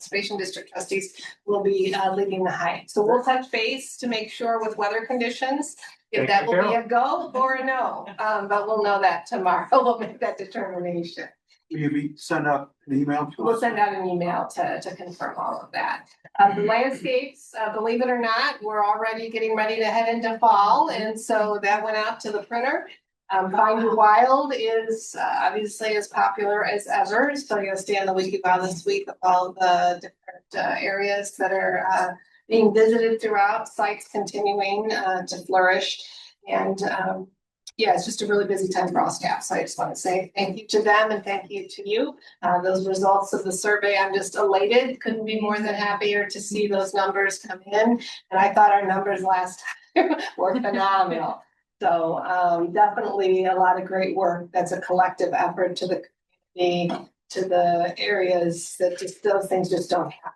Conservation District trustees will be leading the hike. So we'll touch base to make sure with weather conditions if that will be a go or a no. But we'll know that tomorrow. We'll make that determination. Will you be send out an email to We'll us? send out an email to confirm all of that. The landscapes, believe it or not, we're already getting ready to head into fall. And so that went out to the printer. Find Your Wild is obviously as popular as ever. So you'll stay on the Wiki Wild this week of all the different areas that are being visited throughout, sites continuing to flourish. And yeah, it's just a really busy time for all staff. So I just want to say thank you to them and thank you to you. Those results of the survey, I'm just elated. Couldn't be more than happier to see those numbers come in. And I thought our numbers last time were phenomenal. So definitely a lot of great work. That's a collective effort to the community, to the areas that just those things just don't happen.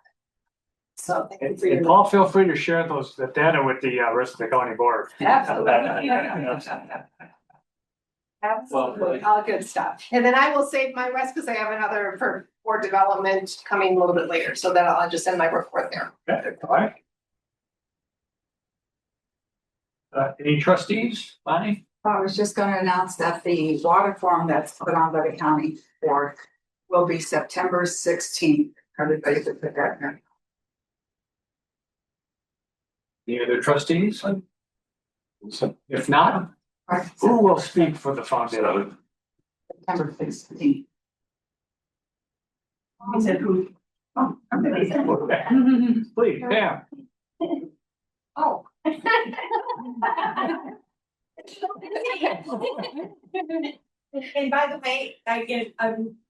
So thank you for your. And Paul, feel free to share the data with the rest of the county board. Absolutely. Absolutely, all good stuff. And then I will save my rest because I have another for board development coming a little bit later. So that I'll just send my report there. Okay, all right. Any trustees, Bonnie? I was just gonna announce that the water forum that's put on by the county board will be September 16th. Everybody could put that in. Any other trustees? If not, who will speak for the foundation? September 16th. He said who? Please, Pam. Oh. And by the way,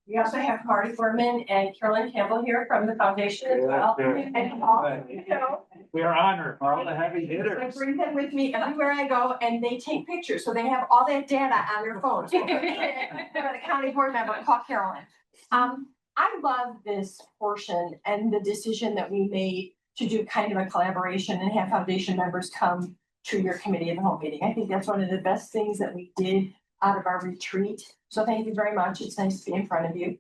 we also have Marty Berman and Carolyn Campbell here from the foundation as well. And all, you know, We are honored, all the heavy I hitters. bring them with me everywhere I go and they take pictures, so they have all that data on their phones. For the county board member, call Carolyn. I love this portion and the decision that we made to do kind of a collaboration and have foundation members come to your committee of the whole meeting. I think that's one of the best things that we did out of our retreat. So thank you very much. It's nice to be in front of you.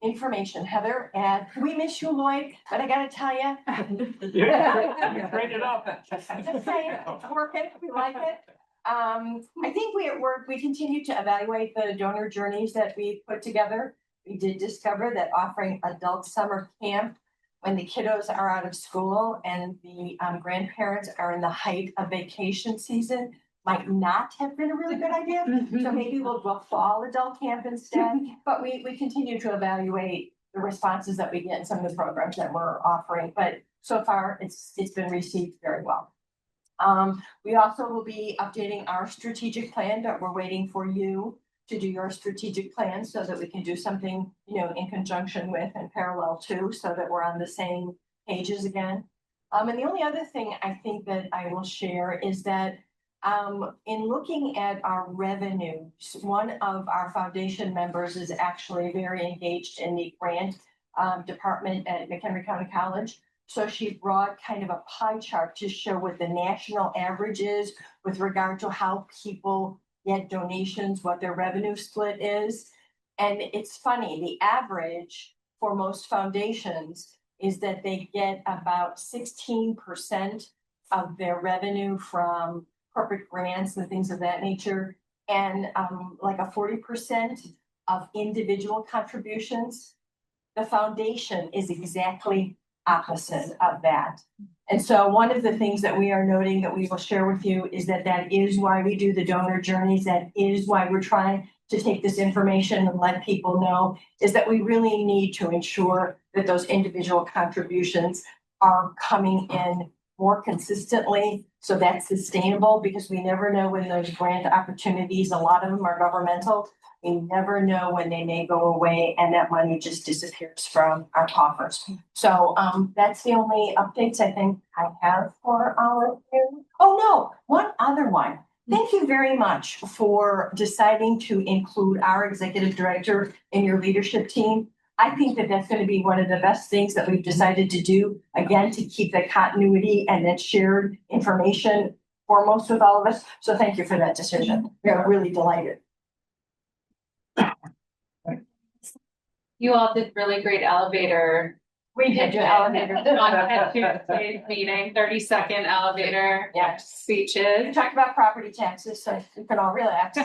information, Heather, and we miss you, Lloyd, but I gotta tell you. Bring it up. Just saying, it's working, we like it. I think we at work, we continue to evaluate the donor journeys that we put together. We did discover that offering adult summer camp when the kiddos are out of school and the grandparents are in the height of vacation season might not have been a really good idea. So maybe we'll go fall adult camp instead, but we continue to evaluate the responses that we get in some of the programs that we're offering, but so far it's been received very well. We also will be updating our strategic plan, but we're waiting for you to do your strategic plan so that we can do something, you know, in conjunction with and parallel to, so that we're on the same pages again. And the only other thing I think that I will share is that in looking at our revenues, one of our foundation members is actually very engaged in the grant department at McHenry County College. So she brought kind of a pie chart to show what the national average is with regard to how people get donations, what their revenue split is. And it's funny, the average for most foundations is that they get about 16% of their revenue from corporate grants and things of that nature, and like a 40% of individual contributions. The foundation is exactly opposite of that. And so one of the things that we are noting that we will share with you is that that is why we do the donor journeys. That is why we're trying to take this information and let people know, is that we really need to ensure that those individual contributions are coming in more consistently, so that's sustainable, because we never know when those grant opportunities, a lot of them are governmental, we never know when they may go away and that money just disappears from our coffers. So that's the only updates I think I have for all of you. Oh no, one other one. Thank you very much for deciding to include our executive director in your leadership team. I think that that's going to be one of the best things that we've decided to do, again, to keep the continuity and that shared information foremost with all of us. So thank you for that decision. We're really delighted. You all did really great elevator. We did do elevator. On Tuesday's meeting, 30-second elevator speeches. We talked about property taxes, so you can all relax.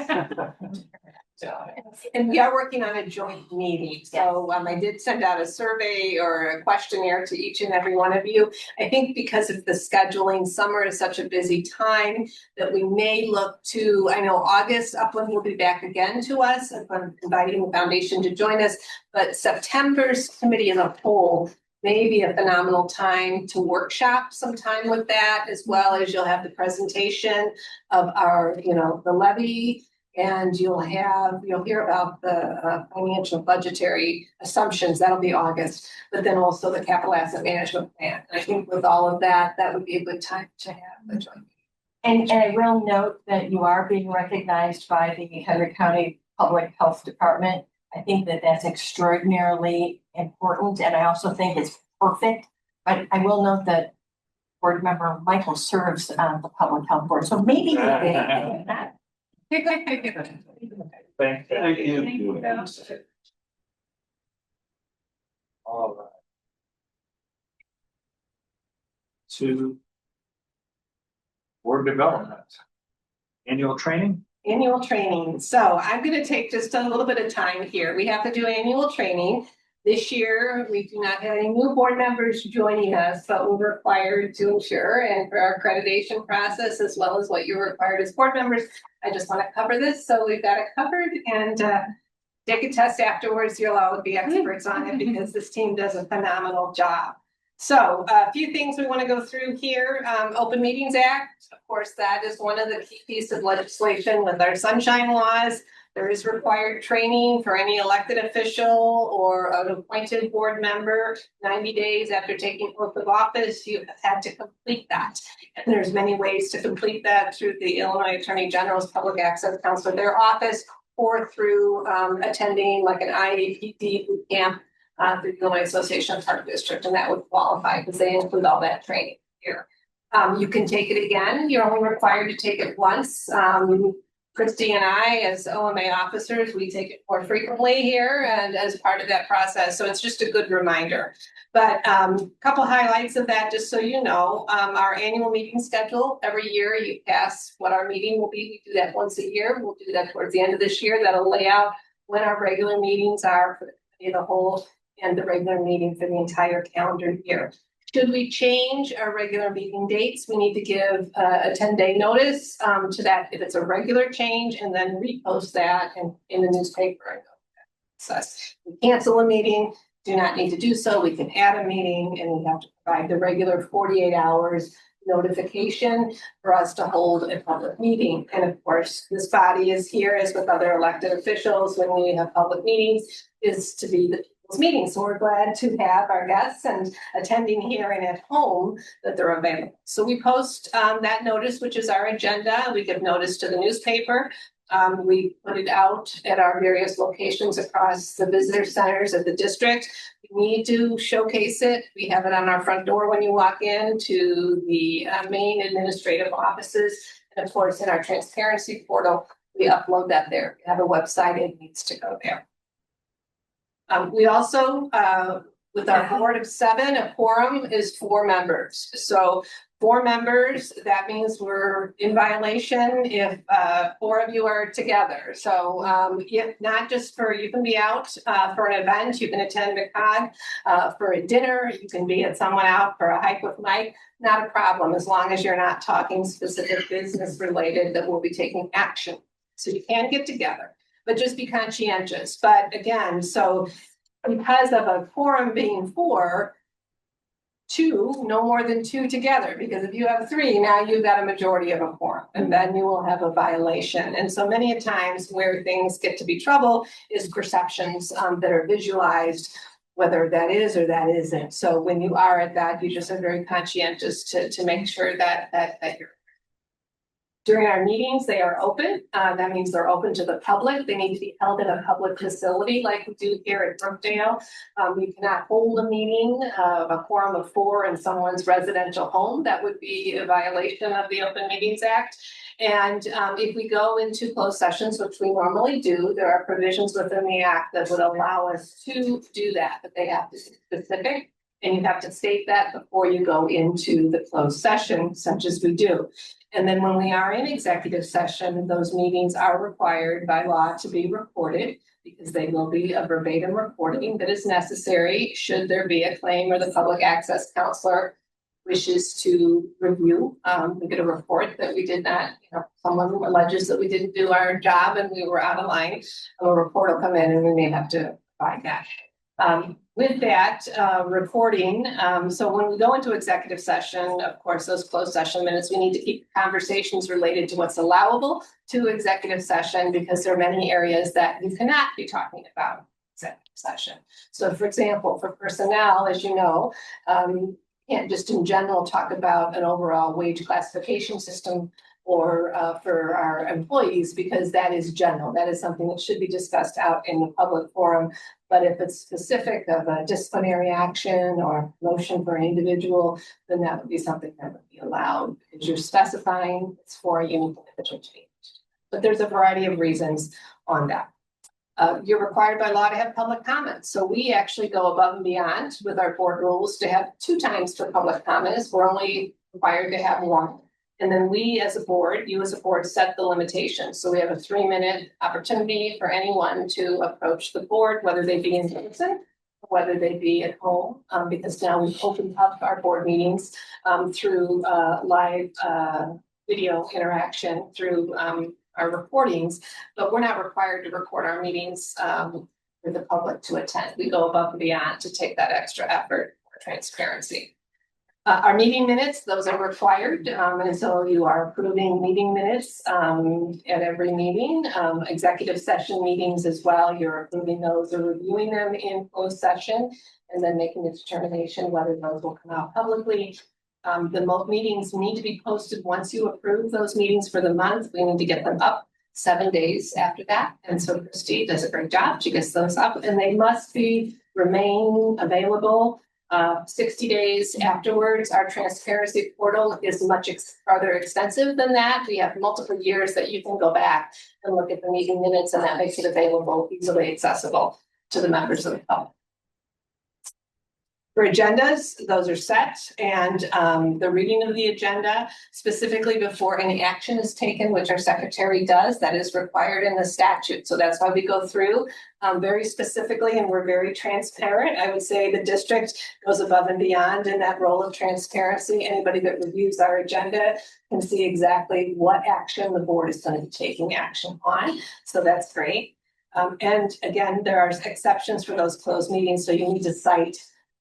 And we are working on a joint meeting. So I did send out a survey or a questionnaire to each and every one of you. I think because of the scheduling, summer is such a busy time that we may look to, I know August, Upland will be back again to us. I'm inviting the foundation to join us, but September's committee as a whole may be a phenomenal time to workshop some time with that, as well as you'll have the presentation of our, the levy. And you'll hear about the financial budgetary assumptions. That'll be August, but then also the capital asset management plan. And I think with all of that, that would be a good time to have a joint meeting. And I will note that you are being recognized by the Henry County Public Health Department. I think that that's extraordinarily important, and I also think it's perfect. But I will note that board member Michael serves on the Public Health Board, so maybe that. Thank you. Thank you. All right. To board development. Annual training? Annual training. So I'm going to take just a little bit of time here. We have to do annual training. This year, we do not have any new board members joining us, but we're required to ensure, and for our accreditation process, as well as what you're required as board members, I just want to cover this. So we've got it covered, and take a test afterwards. You'll all be experts on it because this team does a phenomenal job. So a few things we want to go through here. Open Meetings Act, of course, that is one of the key pieces of legislation with our sunshine laws. There is required training for any elected official or an appointed board member. 90 days after taking oath of office, you have had to complete that. And there's many ways to complete that through the Illinois Attorney General's Public Access Council, their office, or through attending like an IAPD boot camp through the Illinois Association of Park District, and that would qualify because they include all that training here. You can take it again. You're only required to take it once. Christy and I, as OMA officers, we take it more frequently here and as part of that process. So it's just a good reminder. But couple highlights of that, just so you know, our annual meeting schedule, every year you pass what our meeting will be. We do that once a year. We'll do that towards the end of this year. That'll lay out when our regular meetings are for the committee of the whole and the regular meeting for the entire calendar year. Should we change our regular meeting dates, we need to give a 10-day notice to that if it's a regular change, and then repost that in the newspaper. So we cancel a meeting, do not need to do so. We can add a meeting, and we have to provide the regular 48 hours notification for us to hold a public meeting. And of course, this body is here, as with other elected officials when we have public meetings, is to be the meetings. So we're glad to have our guests and attending here and at home that they're available. So we post that notice, which is our agenda. We give notice to the newspaper. We put it out at our various locations across the visitor centers of the district. We need to showcase it. We have it on our front door when you walk in to the main administrative offices. And of course, in our transparency portal, we upload that there. We have a website, it needs to go there. We also, with our board of 7, a quorum is 4 members. So 4 members, that means we're in violation if 4 of you are together. So if not just for, you can be out for an event, you can attend a COG for a dinner, you can be at someone out for a hike with Mike, not a problem, as long as you're not talking specific business related that will be taking action. So you can get together, but just be conscientious. But again, so because of a quorum being 4, 2, no more than 2 together, because if you have 3, now you've got a majority of a quorum, and then you will have a violation. And so many a times where things get to be trouble is perceptions that are visualized, whether that is or that isn't. So when you are at that, you just are very conscientious to make sure that you're. During our meetings, they are open. That means they're open to the public. They need to be held in a public facility like we do here at Brookdale. We cannot hold a meeting of a quorum of 4 in someone's residential home. That would be a violation of the Open Meetings Act. And if we go into closed sessions, which we normally do, there are provisions within the act that would allow us to do that, but they have to be specific. And you have to state that before you go into the closed session, such as we do. And then when we are in executive session, those meetings are required by law to be recorded, because they will be a verbatim recording that is necessary should there be a claim or the public access counselor wishes to review. We get a report that we did not, someone alleges that we didn't do our job and we were out of line. A report will come in and we may have to provide that. With that recording, so when we go into executive session, of course, those closed session minutes, we need to keep conversations related to what's allowable to executive session, because there are many areas that you cannot be talking about in executive session. So for example, for personnel, as you know, can't just in general talk about an overall wage classification system or for our employees, because that is general. That is something that should be discussed out in the public forum. But if it's specific of a disciplinary action or motion for an individual, then that would be something that would be allowed, because you're specifying it's for a unique individual change. But there's a variety of reasons on that. You're required by law to have public comments. So we actually go above and beyond with our board rules to have 2 times for public comments. We're only required to have 1. And then we as a board, you as a board, set the limitations. So we have a 3-minute opportunity for anyone to approach the board, whether they be in person, whether they be at home, because now we've opened up our board meetings through live video interaction through our recordings, but we're not required to record our meetings for the public to attend. We go above and beyond to take that extra effort for transparency. Our meeting minutes, those are required, and so you are approving meeting minutes at every meeting. Executive session meetings as well, you're approving those or reviewing them in closed session, and then making the determination whether those will come out publicly. The meetings need to be posted once you approve those meetings for the month. We need to get them up 7 days after that, and so Christy does a great job. She gets those up, and they must remain available 60 days afterwards, our transparency portal is much further extensive than that. We have multiple years that you can go back and look at the meeting minutes, and that makes it available, easily accessible to the members of the public. For agendas, those are set, and the reading of the agenda specifically before any action is taken, which our secretary does, that is required in the statute. So that's why we go through very specifically, and we're very transparent. I would say the district goes above and beyond in that role of transparency. Anybody that reviews our agenda can see exactly what action the board is going to be taking action on. So that's great. And again, there are exceptions for those closed meetings, so you need to cite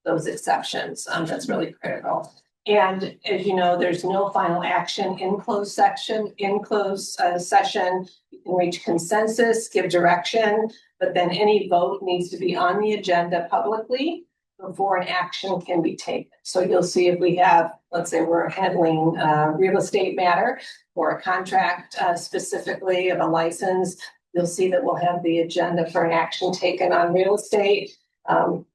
those exceptions. That's really critical. And as you know, there's no final action in closed session. In closed session, you can reach consensus, give direction, but then any vote needs to be on the agenda publicly before an action can be taken. So you'll see if we have, let's say we're handling real estate matter or a contract specifically of a license, you'll see that we'll have the agenda for an action taken on real estate.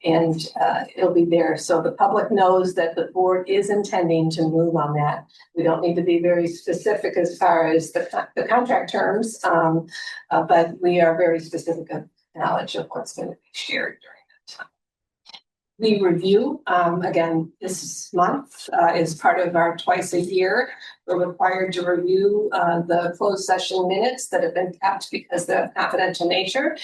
And it'll be there. So the public knows that the board is intending to move on that. We don't need to be very specific as far as the contract terms, but we are very specific of knowledge of what's going to be shared during that time. We review, again, this month is part of our twice a year. We're required to review the closed session minutes that have been kept because they're of confidential nature.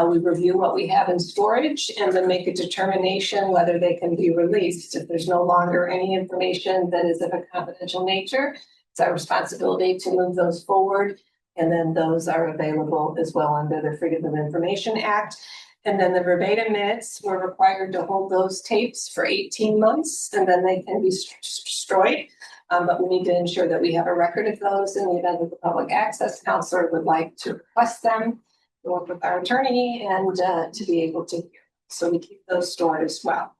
We review what we have in storage and then make a determination whether they can be released. If there's no longer any information that is of a confidential nature, it's our responsibility to move those forward. And then those are available as well under the Freedom of Information Act. And then the verbatim minutes, we're required to hold those tapes for 18 months and then they can be destroyed. But we need to ensure that we have a record of those in the event that the public access counselor would like to request them, work with our attorney and to be able to hear. So we keep those stored as well.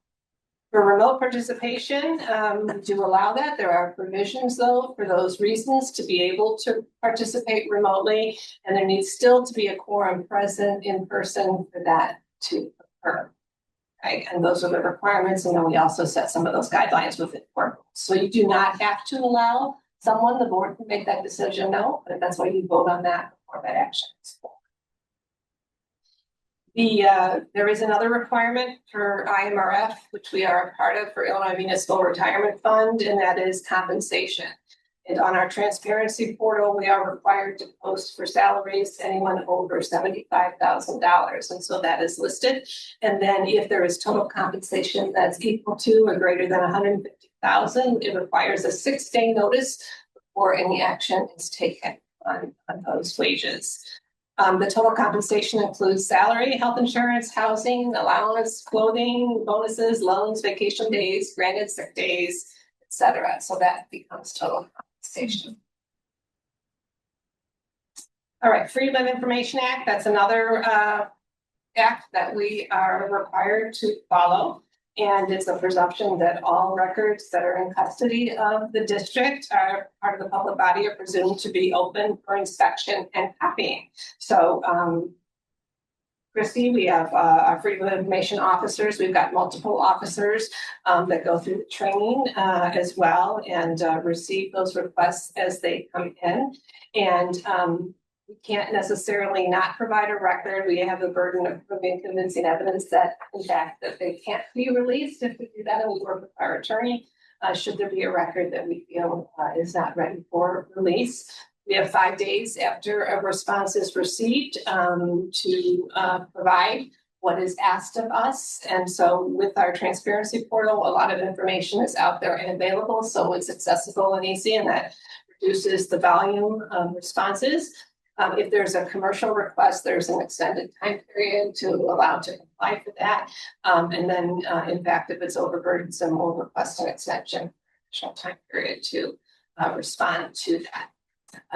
For remote participation, we do allow that. There are provisions though for those reasons to be able to participate remotely, and there needs still to be a quorum present in person for that to occur. Right, and those are the requirements, and then we also set some of those guidelines within work. So you do not have to allow someone, the board can make that decision, no, but that's why you vote on that before that action is formed. There is another requirement for IMRF, which we are a part of for Illinois Municipal Retirement Fund, and that is compensation. And on our transparency portal, we are required to post for salaries anyone over $75,000. And so that is listed. And then if there is total compensation that's equal to or greater than $150,000, it requires a 6-day notice before any action is taken on those wages. The total compensation includes salary, health insurance, housing, allowance, clothing, bonuses, loans, vacation days, granted sick days, etc. So that becomes total compensation. All right, Freedom of Information Act, that's another act that we are required to follow. And it's a presumption that all records that are in custody of the district are part of the public body are presumed to be open for inspection and copying. So, Christy, we have our Freedom of Information officers. We've got multiple officers that go through the training as well and receive those requests as they come in. And we can't necessarily not provide a record. We have the burden of proving convincing evidence that, in fact, that they can't be released if we do that, and we work with our attorney. Should there be a record that we feel is not ready for release, we have 5 days after a response is received to provide what is asked of us. And so with our transparency portal, a lot of information is out there and available, so it's accessible and easy, and that reduces the volume of responses. If there's a commercial request, there's an extended time period to allow to comply for that. And then, in fact, if it's overburdensome, we'll request an extension, additional time period to respond to that.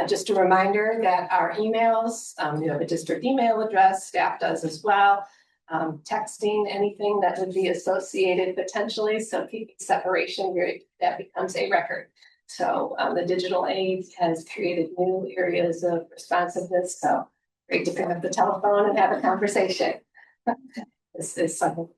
Just a reminder that our emails, you have a district email address, staff does as well. Texting, anything that would be associated potentially, so keeping separation, that becomes a record. So the digital age has created new areas of responsiveness. So great to pick up the telephone and have a conversation. This is something.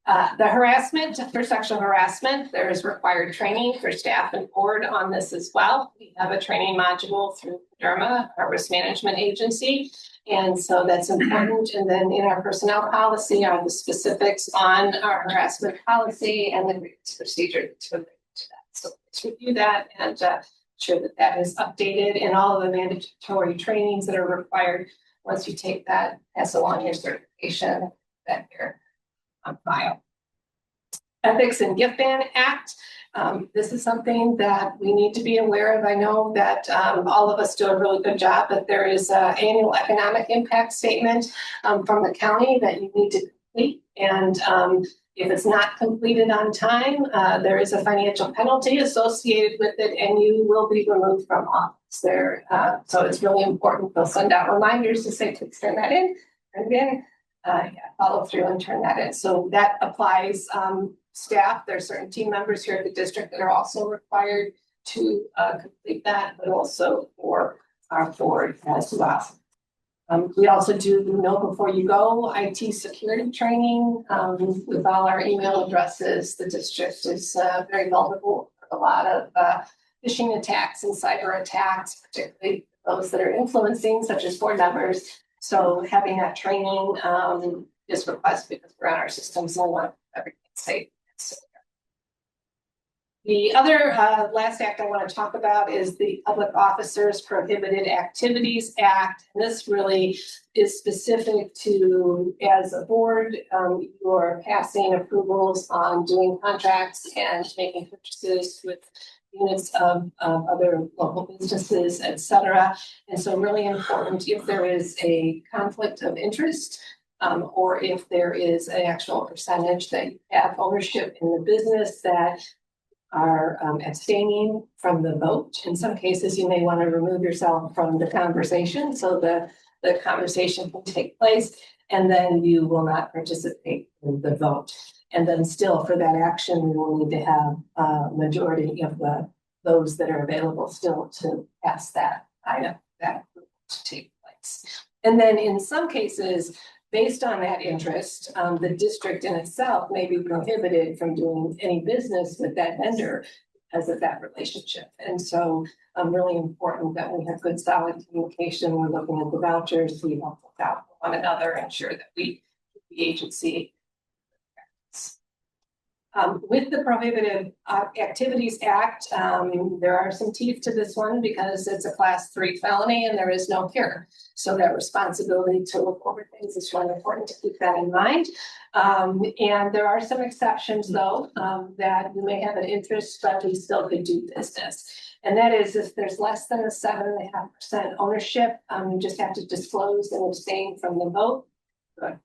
The harassment, for sexual harassment, there is required training for staff and board on this as well. We have a training module through DERMA, our risk management agency. And so that's important. And then in our personnel policy are the specifics on our harassment policy and the grievance procedure to relate to that. So let's review that and ensure that that is updated, and all of the mandatory trainings that are required. Once you take that, pass along your certification that you're on file. Ethics and Gift Ban Act. This is something that we need to be aware of. I know that all of us do a really good job, but there is an annual economic impact statement from the county that you need to complete. And if it's not completed on time, there is a financial penalty associated with it, and you will be removed from office there. So it's really important. They'll send out reminders to say, please turn that in. And then follow through and turn that in. So that applies staff. There are certain team members here at the district that are also required to complete that, but also for our board as well. We also do know before you go IT security training with all our email addresses. The district is very vulnerable for a lot of phishing attacks and cyber attacks, particularly those that are influencing, such as board members. So having that training is requested because we're on our systems and we want everything safe. The other last act I want to talk about is the Public Officers Prohibited Activities Act. And this really is specific to, as a board, you're passing approvals on doing contracts and making purchases with units of other local businesses, et cetera. And so really important if there is a conflict of interest or if there is an actual percentage that you have ownership in the business that are abstaining from the vote. In some cases, you may want to remove yourself from the conversation so the conversation can take place, and then you will not participate in the vote. And then still for that action, we will need to have a majority of those that are available still to pass that item, that to take place. And then in some cases, based on that interest, the district in itself may be prohibited from doing any business with that vendor because of that relationship. And so really important that we have good solid communication. We're looking at the vouchers, we help out one another, ensure that we keep the agency. With the Prohibited Activities Act, there are some teeth to this one because it's a class 3 felony and there is no cure. So that responsibility to look over things is really important to keep that in mind. And there are some exceptions though, that you may have an interest, but we still could do business. And that is if there's less than a 7.5% ownership, you just have to disclose and abstain from the vote. Good.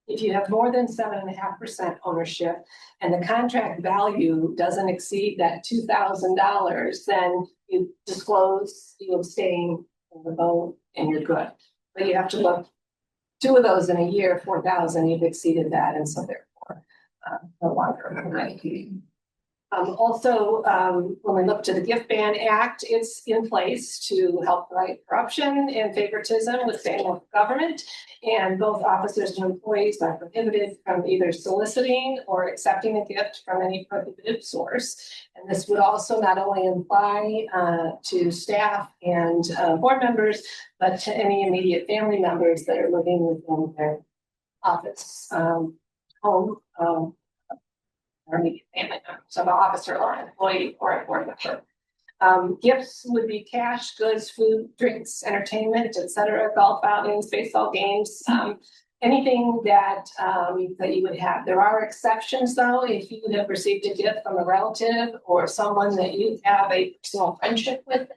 If you have more than 7.5% ownership and the contract value doesn't exceed that $2,000, then you disclose, you abstain from the vote, and you're good. But you have to look 2 of those in a year, 4,000, you've exceeded that, and so therefore no longer right. Also, when we look to the Gift Ban Act, it's in place to help fight corruption and favoritism with state and local government. And both officers and employees are prohibited from either soliciting or accepting a gift from any prohibited source. And this would also not only apply to staff and board members, but to any immediate family members that are living within their office home. Or immediate family members, so an officer or an employee or a board member. Gifts would be cash, goods, food, drinks, entertainment, etc., golf outings, baseball games, anything that that you would have. There are exceptions though, if you have received a gift from a relative or someone that you have a personal friendship with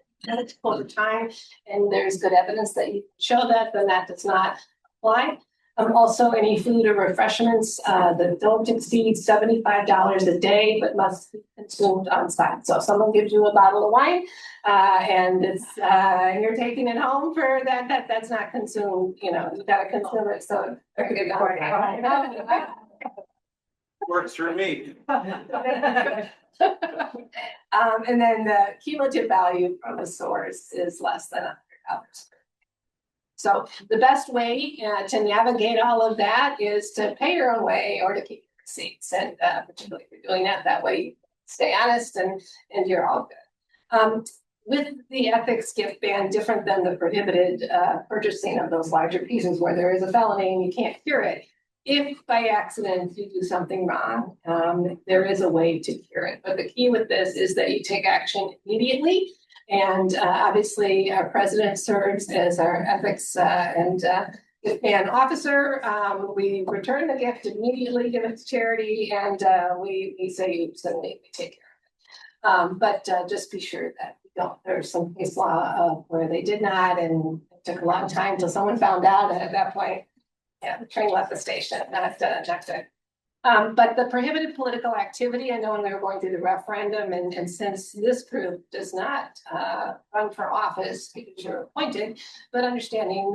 over time, and there's good evidence that you show that, then that does not apply. Also, any food or refreshments that don't exceed $75 a day, but must be consumed on site. So if someone gives you a bottle of wine and it's you're taking it home for that's not consumed. You know, you got to consume it. So Works for me. And then the cumulative value from the source is less than $100. So the best way to navigate all of that is to pay your own way or to keep seats, and particularly if you're doing that way, you stay honest and you're all good. With the ethics gift ban, different than the prohibited purchasing of those larger pieces where there is a felony and you can't cure it. If by accident you do something wrong, there is a way to cure it. But the key with this is that you take action immediately. And obviously, our president serves as our ethics and gift ban officer. We return the gift immediately, give it to charity, and we say oops and we take care of it. But just be sure that there's some case law where they did not, and it took a long time till someone found out, and at that point, yeah, the train left the station, not good. But the prohibited political activity, I know when we were going through the referendum, and since this group does not run for office because you're appointed, but understanding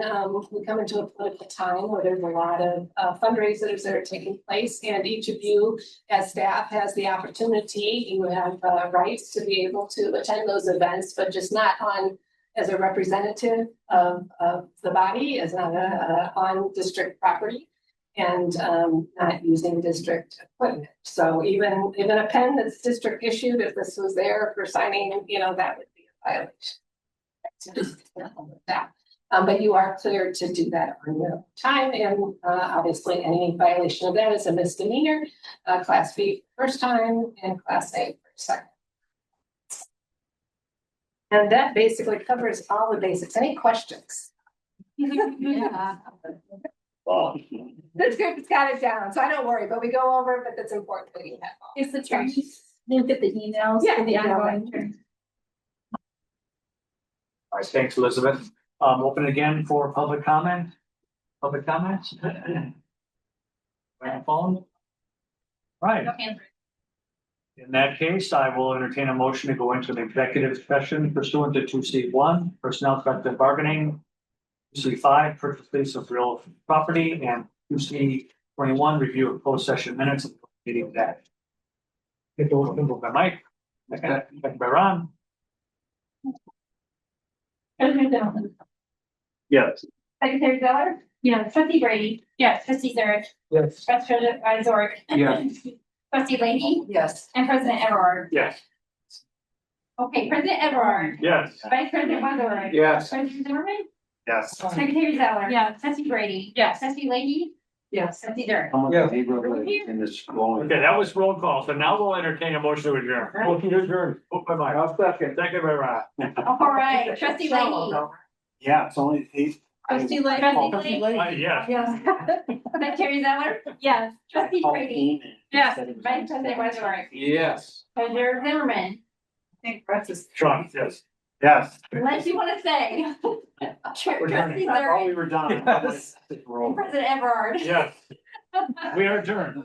we come into a political time where there's a lot of fundraisers that are taking place, and each of you as staff has the opportunity, you have rights to be able to attend those events, but just not as a representative of the body, as not on district property, and not using district equipment. So even a pen that's district issued, if this was there for signing, that would be a violation. So just that. But you are clear to do that on your time, and obviously any violation of that is a misdemeanor, class B first time and class A for second. And that basically covers all the basics. Any questions? Yeah. This group has got it down, so I don't worry, but we go over it, but that's important that you have all. Is the trainings, you get the emails Yeah, for the yeah. ongoing training? All right, thanks, Elizabeth. Open again for public comment. Public comments? Phone? Right. In that case, I will entertain a motion to go into an executive session pursuant to 2C1, personnel collective bargaining, 2C5, purchase lease of real property, and 2C21, review of closed session minutes of meeting day. Get those moved by Mike, second by Ron. President Dillon. Yes. Secretary Zeller? Yes. Trustee Brady? Yes. Trustee Zurich? Yes. President Zoric? Yes. Trustee Leahy? Yes. And President Everard? Yes. Okay, President Everard? Yes. Vice President Wazorek? Yes. President Zimmerman? Yes. Secretary Zeller? Yes. Trustee Brady? Yes. Trustee Leahy? Yes. Trustee Zurich? How much Yeah. neighborhood in this growing? Okay, that was roll call, so now we'll entertain a motion to adjourn. Motion to adjourn. Moved by Mike. I'll second. Second by Ron. All right, Trustee Leahy? Yeah, it's only eight. Trustee Leahy? Yes. Yes. Secretary Zeller? Yes. Trustee Brady? Yes. Vice President Wazorek? Yes. President Zimmerman? I think Francis. Sean, yes. Yes. Unless you want to say. Trustee I thought we Zurich? were done. Yes. Roll. President Everard? Yes. We are adjourned.